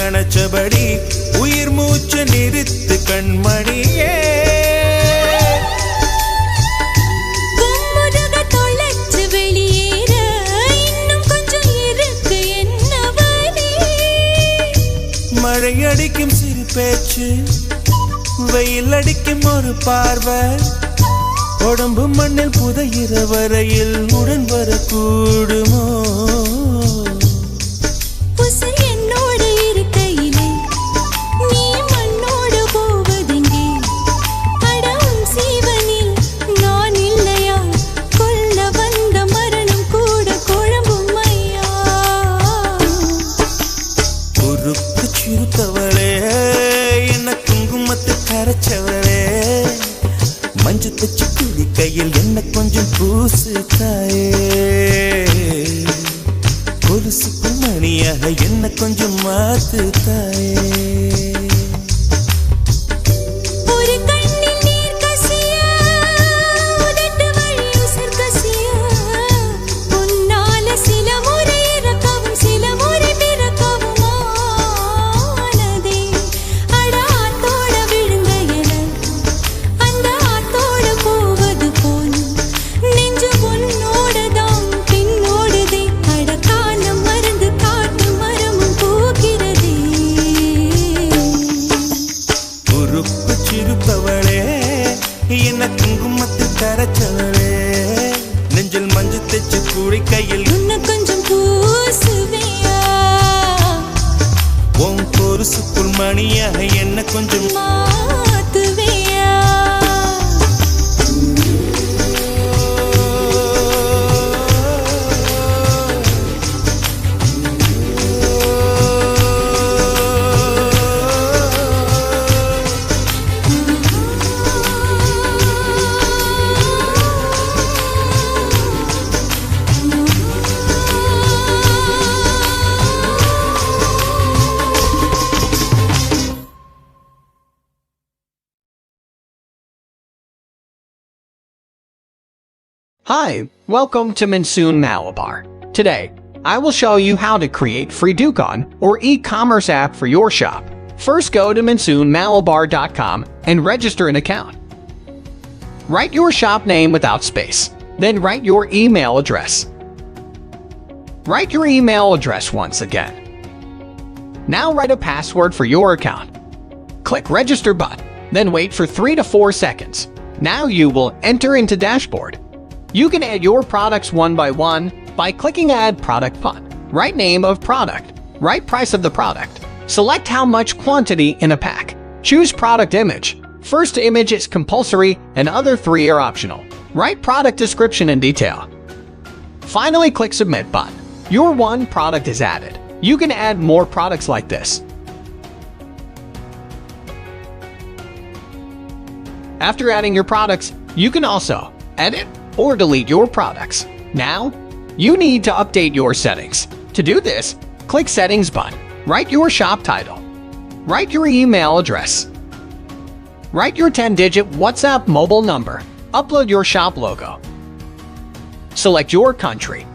அணைச்சபடி உயிர் மூச்சு நிறுத்து கண்மணியே. கும்முருக தொலைச்சு வெளியேற இன்னும் கொஞ்சம் இருக்கு என்ன வழி. மழை அடிக்கும் சிறு பேச்சு, வெயில் அடிக்கும் ஒரு பார்வை, உடம்பு மண்ணில் புதையிற வரையில் உடன் வரக்கூடுமோ. என்ன குங்குமத்தை கரைச்சவளே, மஞ்சு தச்சு குடிக்கையில் என்ன கொஞ்சம் பூசு தாயே. கொலுசுக்கு மணியாக என்ன கொஞ்சம் மாத்து தாயே. என்ன குங்குமத்தில் கரைச்சவளே, நெஞ்சில் மஞ்சு தைச்சு குடிக்கையில் உன்னை கொஞ்சம் பூசுவியா. உன் கொலுசுக்குள் மணியாக என்ன கொஞ்சம் மாத்துவியா. Hi, welcome to Monsoon Malabar. Today, I will show you how to create Freeducon or e-commerce app for your shop. First, go to monsoonmalabar.com and register an account. Write your shop name without space. Then write your email address. Write your email address once again. Now write a password for your account. Click register button, then wait for 3 to 4 seconds. Now you will enter into dashboard. You can add your products one by clicking add product button. Write name of product. Write price of the product. Select how much quantity in a pack. Choose product image. First image is compulsory and other 3 are optional. Write product description in detail. Finally, click submit button. Your one product is added. You can add more products like this. After adding your products, you can also edit or delete your products. Now, you need to update your settings. To do this, click Settings button. Write your shop title. Write your email address. Write your 10-digit WhatsApp mobile number. Upload your shop logo. Select your country.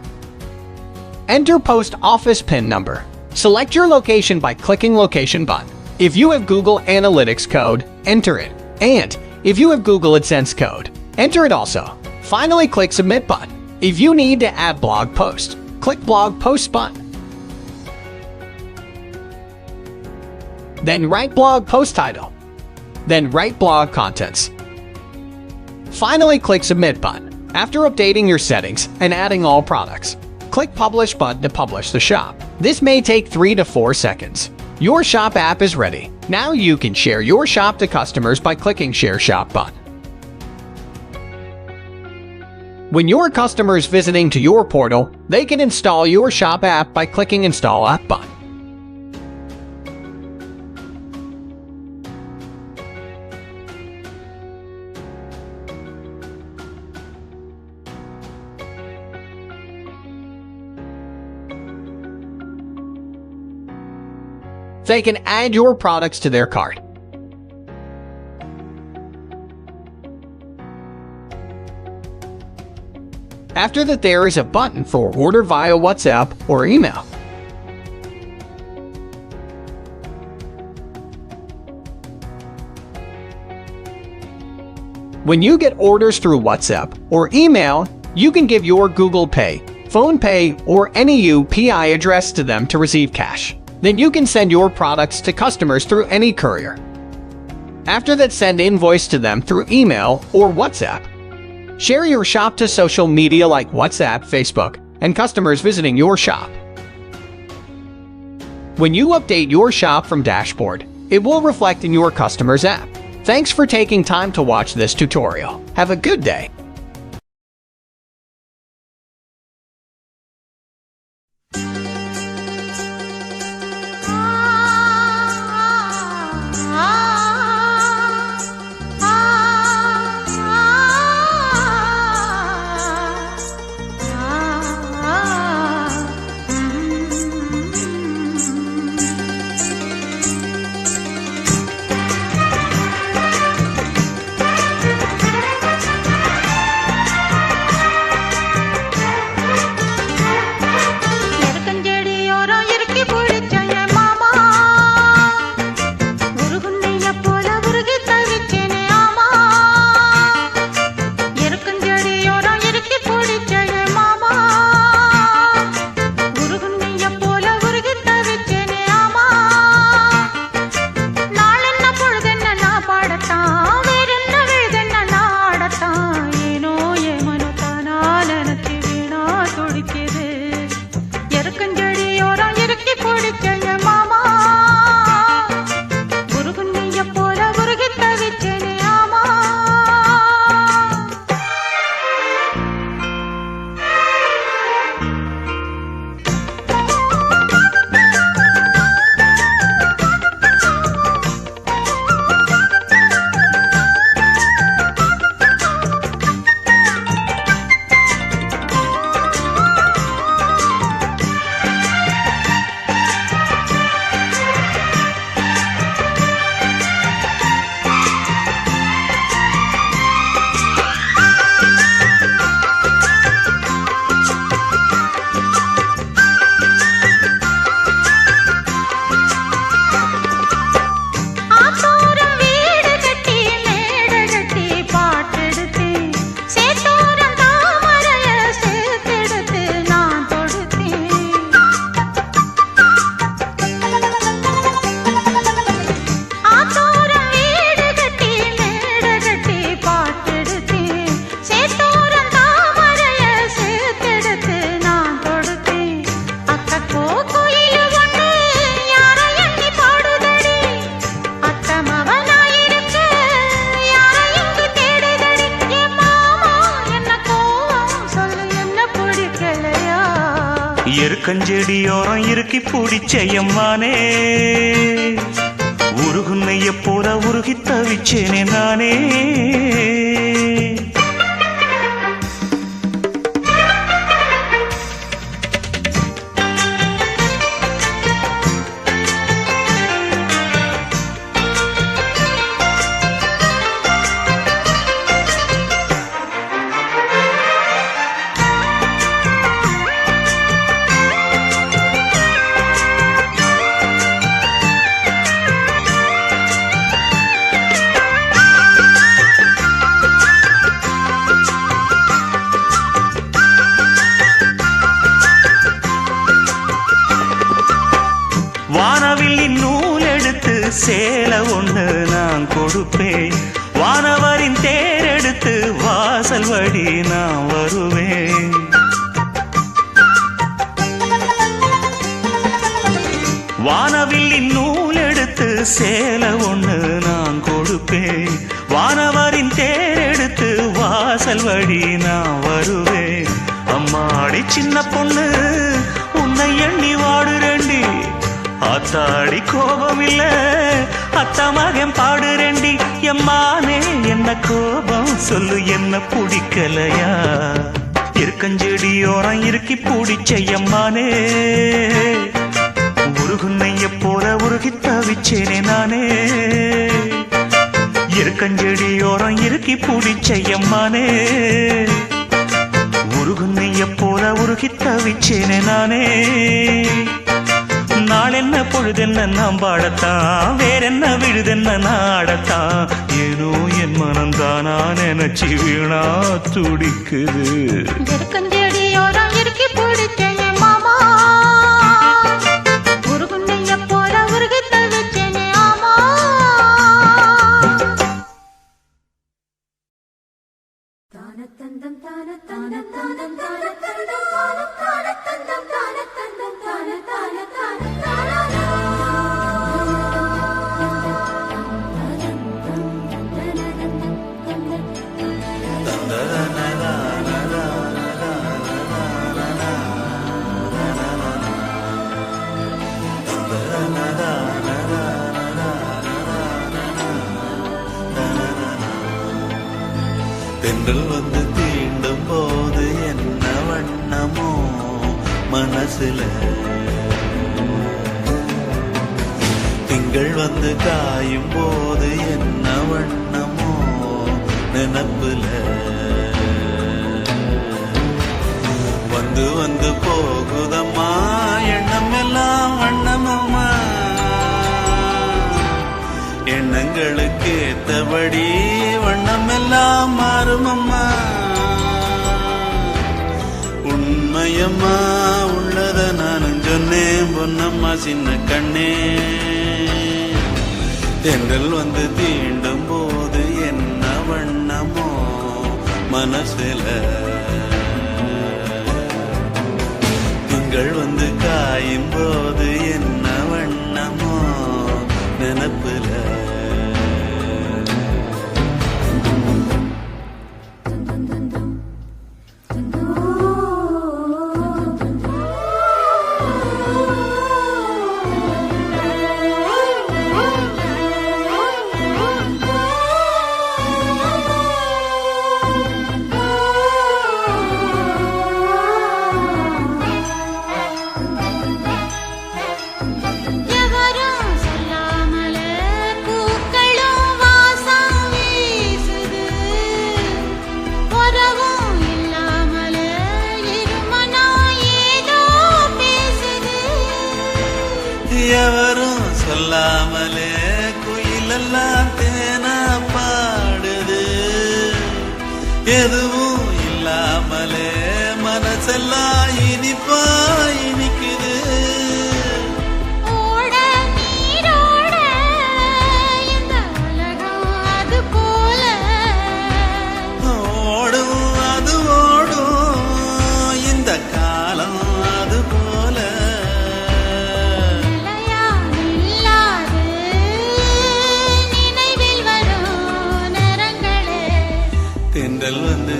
Enter post office PIN number. Select your location by clicking Location button. If you have Google Analytics code, enter it. And if you have Google AdSense code, enter it also. Finally, click Submit button. If you need to add blog post, click Blog Post button. Then write blog post title. Then write blog contents. Finally, click Submit button. After updating your settings and adding all products, click Publish button to publish the shop. This may take 3 to 4 seconds. Your shop app is ready. Now you can share your shop to customers by clicking Share Shop button. When your customers visiting to your portal, they can install your shop app by clicking Install App button. They can add your products to their cart. After that, there is a button for order via WhatsApp or email. When you get orders through WhatsApp or email, you can give your Google Pay, PhonePe, or any UPI address to them to receive cash. Then you can send your products to customers through any courier. After that, send invoice to them through email or WhatsApp. Share your shop to social media like WhatsApp, Facebook, and customers visiting your shop. When you update your shop from dashboard, it will reflect in your customer's app. Thanks for taking time to watch this tutorial. Have a good day. இருக்கஞ்செடியோரம் இருக்கி பிடிச்சையம்மானே உருகுன்னைய போல உருகி தவிச்சேனே நானே வானவில்லின் நூல் எடுத்து சேலை ஒண்ணு நான் கொடுப்பேன் வானவரின் தேர் எடுத்து வாசல் வழி நான் வருவேன் வானவில்லின் நூல் எடுத்து சேலை ஒண்ணு நான் கொடுப்பேன் வானவரின் தேர் எடுத்து வாசல் வழி நான் வருவேன் அம்மாடி சின்ன பொண்ணு உன்னை எண்ணி வாடுறேண்டி ஆத்தாடி கோபம் இல்ல அத்தா மகன் பாடுறேண்டி எம்மானே என்ன கோபம் சொல்லு என்ன பிடிக்கலையா இருக்கஞ்செடியோரம் இருக்கி பிடிச்சையம்மானே உருகுன்னைய போல உருகி தவிச்சேனே நானே இருக்கஞ்செடியோரம் இருக்கி பிடிச்சையம்மானே உருகுன்னைய போல உருகி தவிச்சேனே நானே நாளென்ன பொழுதென்ன நாம் பாடத்தான் வேறென்ன விழுதென்ன நாடத்தான் ஏனோ என் மனம்தானா நினைச்சு வீணா துடிக்குது இருக்கஞ்செடியோரம் இருக்கி பிடிச்சேனே மாமா உருகுன்னைய போல உருகி தவிச்சேனே ஆமா தானத்தந்தம் தானத்தந்தம் தானத்தந்தம் தானத்தந்தம் தானத்தந்தம் தானத்தந்தம் தென்றல் வந்து தீண்டும் போது என்ன வண்ணமோ மனசுல திங்கள் வந்து காயும் போது என்ன வண்ணமோ நினப்புல வந்து வந்து போகுதம்மா எண்ணம் எல்லாம் வண்ணமம்மா எண்ணங்களுக்கு ஏத்தபடி வண்ணம் எல்லாம் மாறுமம்மா உண்மையம்மா உள்ளத நானும் சொன்னேன் பொன்னம்மா சின்ன கண்ணே தென்றல் வந்து தீண்டும் போது என்ன வண்ணமோ மனசுல திங்கள் வந்து காயும் போது என்ன வண்ணமோ நினப்புல எவரும் சொல்லாமலே குயிலெல்லாம் தேனா பாடுது எதுவும் இல்லாமலே மனசெல்லாம் இனிப்பா இனிக்குது தென்றல் வந்து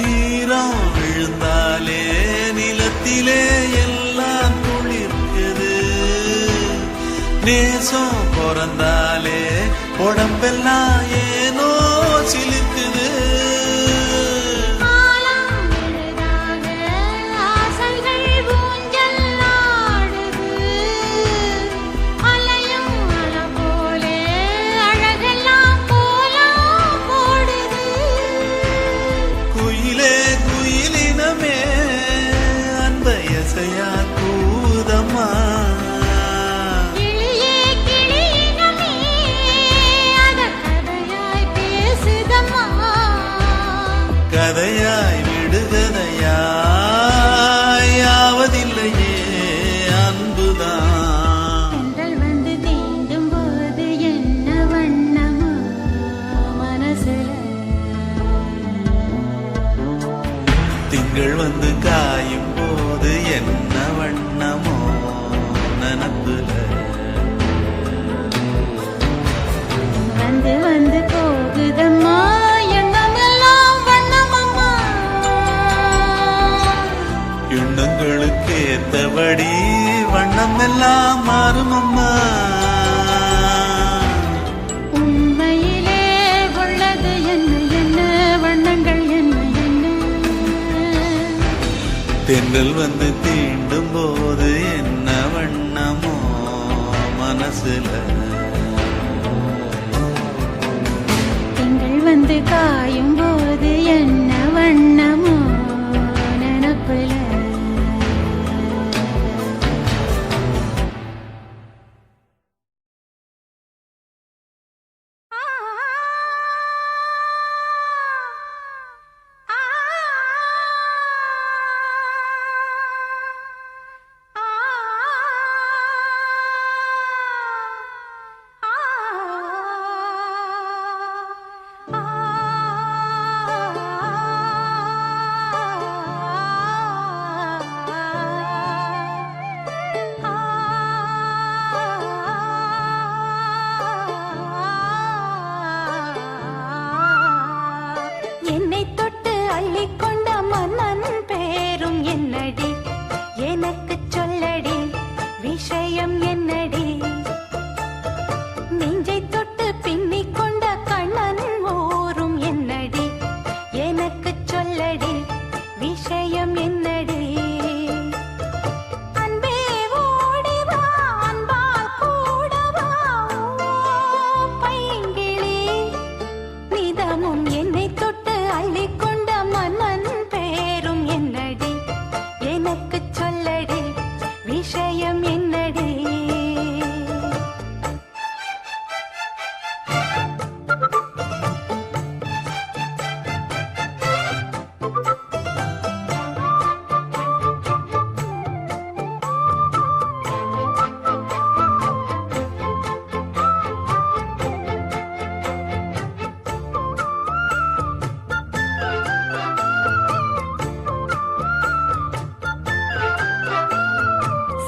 ஈரம் விழுந்தாலே நிலத்திலே எல்லாம் குளிர்க்குது, நேசம் பிறந்தாலே உடம்பெல்லாம் ஏனோ சிலிர்க்குது. கதையாய் விடுகதையாய் யாவதில்லையே அன்புதான். தென்றல் வந்து தீண்டும் போது என்ன வண்ணமோ மனசுல, திங்கள் வந்து காயும் போது என்ன வண்ணமோ நனப்புல, வந்து வந்து போகுதம்மா எண்ணங்களுக்கு ஏத்தபடி வண்ணம் எல்லாம் மாறும் அம்மா. உண்மையிலே உள்ளது என்ன என்ன வண்ணங்கள் என்ன என்ன, தென்றல் வந்து தீண்டும் போது என்ன வண்ணமோ மனசுல, திங்கள் வந்து காயும் போது என்ன வண்ணமோ நினப்புல. என்னை தொட்டு அள்ளிக்கொண்ட மன்னன் பேரும் என்னடி, எனக்கு சொல்லடி விஷயம் என்னடி, நெஞ்சை தொட்டு பின்னிக் கொண்ட கண்ணன் ஊரும் என்னடி, எனக்கு சொல்லடி விஷயம் என்னடி. அன்பே ஓடி வா அன்பால் கூட வா பைங்கிளி, நிதமும் என்னை தொட்டு அள்ளிக்கொண்ட மன்னன் பேரும் என்னடி, எனக்கு சொல்லடி விஷயம் என்னடி.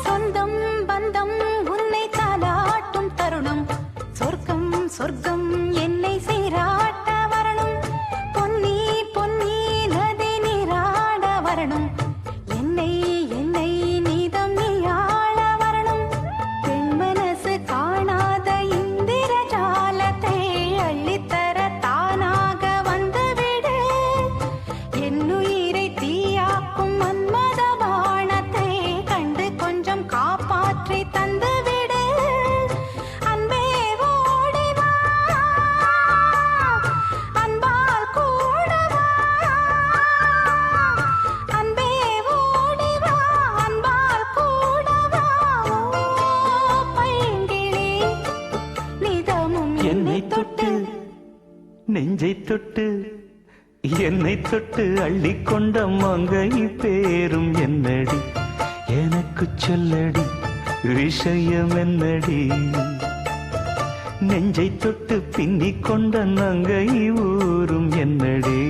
சொந்தம் பந்தம் உன்னை தாலாட்டும் தருணம், சொர்க்கம் சொர்க்கம் என்னை சீராட்ட வரணும், பொன்னி பொன்னி நதி நீராட வரணும், என்னை என்னை நீதம் நீயாள வரணும், பெண் மனசு காணாத இந்திர ஜாலத்தை அள்ளித்தர தானாக வந்துவிடு, என்னுயிரை தீயாக்கும் மன்மத பாணத்தை கண்டு கொஞ்சம் காப்பாற்றி தந்துவிடு. அன்பே ஓடி வா அன்பால் கூட வா, அன்பே ஓடி வா அன்பால் கூட வா பைங்கிளி, நிதமும் என்னை தொட்டு நெஞ்சை தொட்டு என்னை தொட்டு அள்ளிக்கொண்ட மங்கை பேரும் என்னடி, எனக்கு சொல்லடி விஷயம் என்னடி, நெஞ்சை தொட்டு பின்னிக் கொண்ட நங்கை ஊரும் என்னடி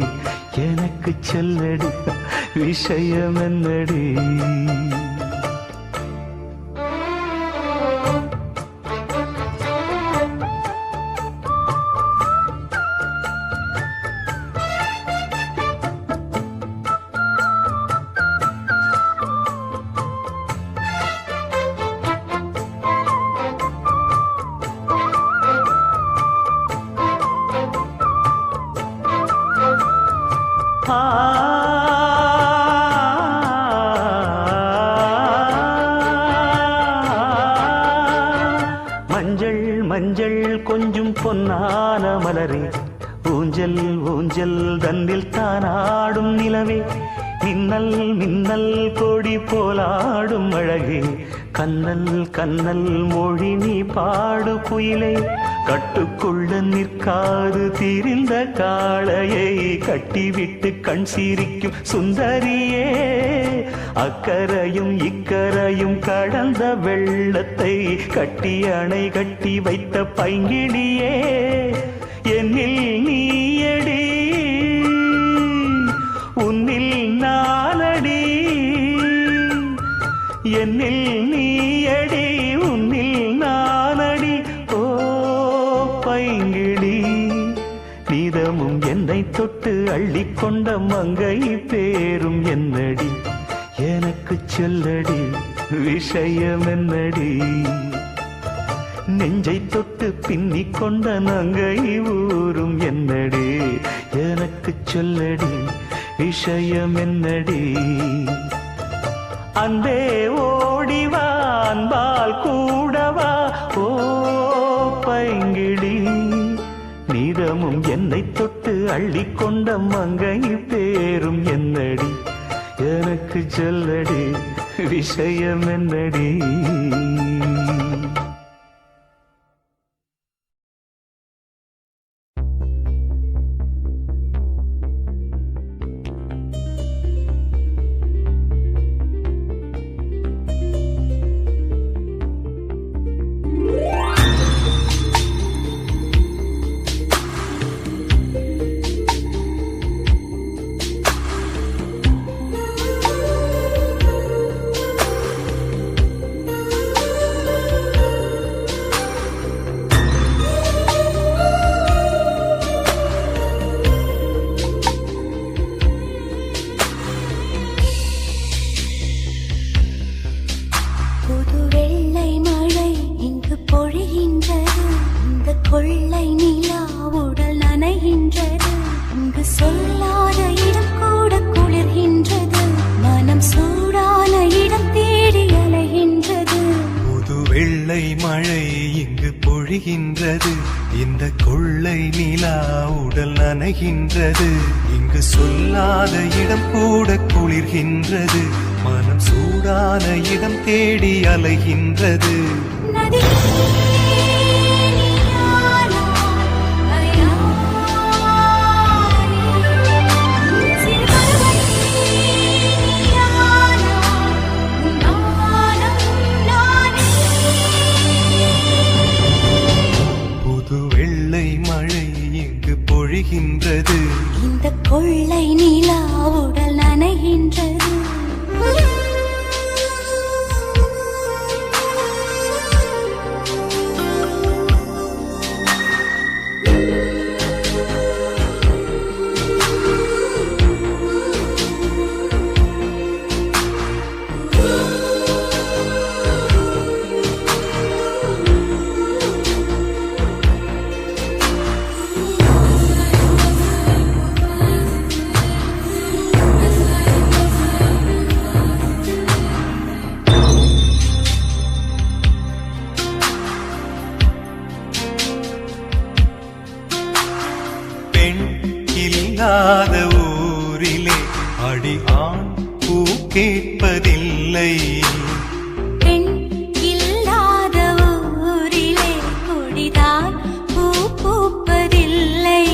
எனக்கு சொல்லடி விஷயம் என்னடி மஞ்சள் மஞ்சள் கொஞ்சம் பொன்னான மலரே ஊஞ்சல் ஊஞ்சல் தன்னில் தானாடும் நிலவே மின்னல் மின்னல் கொடி போலாடும் அழகே கண்ணல் கண்ணல் மொழி நீ பாடு குயிலே கட்டுக்குள்ள நிற்காது தீரிந்த காளையை கட்டிவிட்டு கண் சிரிக்கும் சுந்தரியே அக்கரையும் இக்கரையும் கடந்த வெள்ளத்தை கட்டி அணை கட்டி வைத்த பைங்கிடியே என்னில் நீயடி உன்னில் நானடி என்னில் நீயடி உன்னில் நானடி ஓ பைங்கிடி நீதமும் என்னை தொட்டு அள்ளிக்கொண்ட மங்கை பேரும் என்னடி எனக்கு சொல்லடி விஷயம் என்னடி நெஞ்சை தொட்டு பின்னிக் கொண்ட நங்கை ஊரும் என்னடி எனக்கு சொல்லடி விஷயம் என்னடி அன்பே ஓடிவா அன்பால் கூடவா ஓ பைங்கிடி நீதமும் என்னை தொட்டு அள்ளிக்கொண்ட மங்கை பேரும் என்னடி எனக்கு சொல்லடி விஷயம் என்னடி இந்த கொள்ளை நிலா உடல் நனைகின்றது இங்கு சொல்லாத இடம் கூட குளிர்கின்றது மனம் சூடான இடம் தேடி அலைகின்றது இந்த கொள்ளை நிலா உடல் நனைகின்றது இல்லாத ஊரிலே அடி ஆண் பூ கேட்பதில்லை பெண் இல்லாத ஊரிலே கொடிதான் பூ பூப்பதில்லை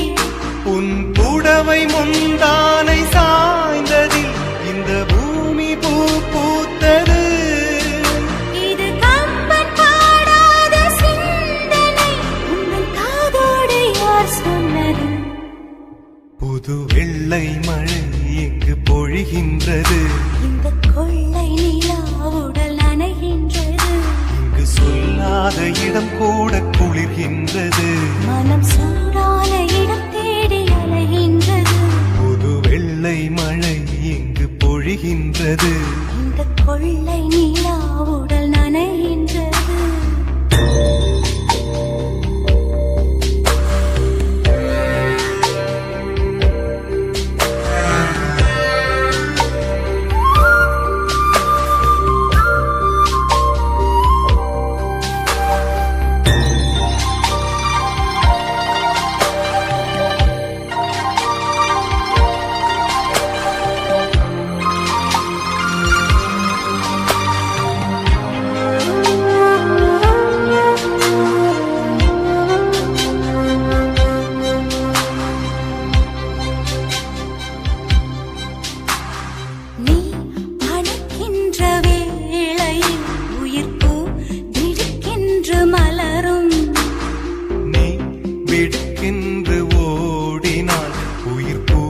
உன் புடவை முந்தானை சாய்ந்ததில் இந்த பூமி பூ பூத்தது இது கம்பன் பாடாத சிந்தனை உன் பொழிகின்றது. இந்த கொள்ளை நிலா உடல் நனைகின்றது. இங்கு சொல்லாத இடம் கூட குளிர்கின்றது. மனம் சூடான இடம் தேடி அலைகின்றது. புது வெள்ளை மழை இங்கு பொழிகின்றது. இந்த கொள்ளை நிலா உடல் நனைகின்றது. நீ அணைக்கின்ற வேளையில் உயிர்ப்பு திடுக்கென்று மலரும். நீ விடுக்கென்று ஓடினால் உயிர் பூ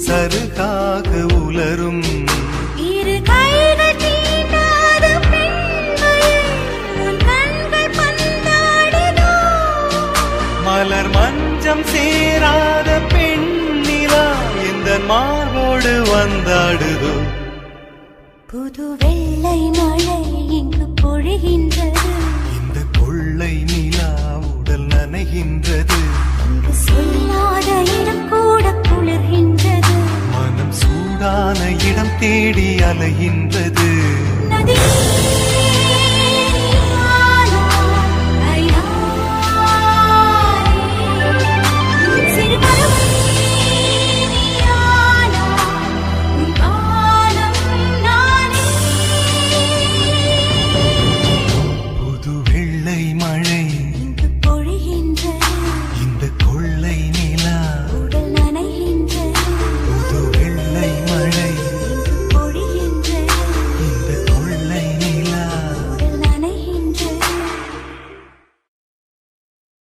சருகாக உலரும். இரு கைகள் தீண்டாத பெண்மையை உன் கண்கள் பந்தாடுதோ. மலர் மஞ்சம் சேராத பெண்ணிலா இந்த மார்போடு வந்தாடுதோ. புது வெள்ளை மழை இங்கு பொழிகின்றது. இந்த கொள்ளை நிலா உடல் நனைகின்றது. இங்கு சொல்லாத இடம் கூட குளிர்கின்றது. மனம் சூடான இடம் தேடி அலைகின்றது. நதி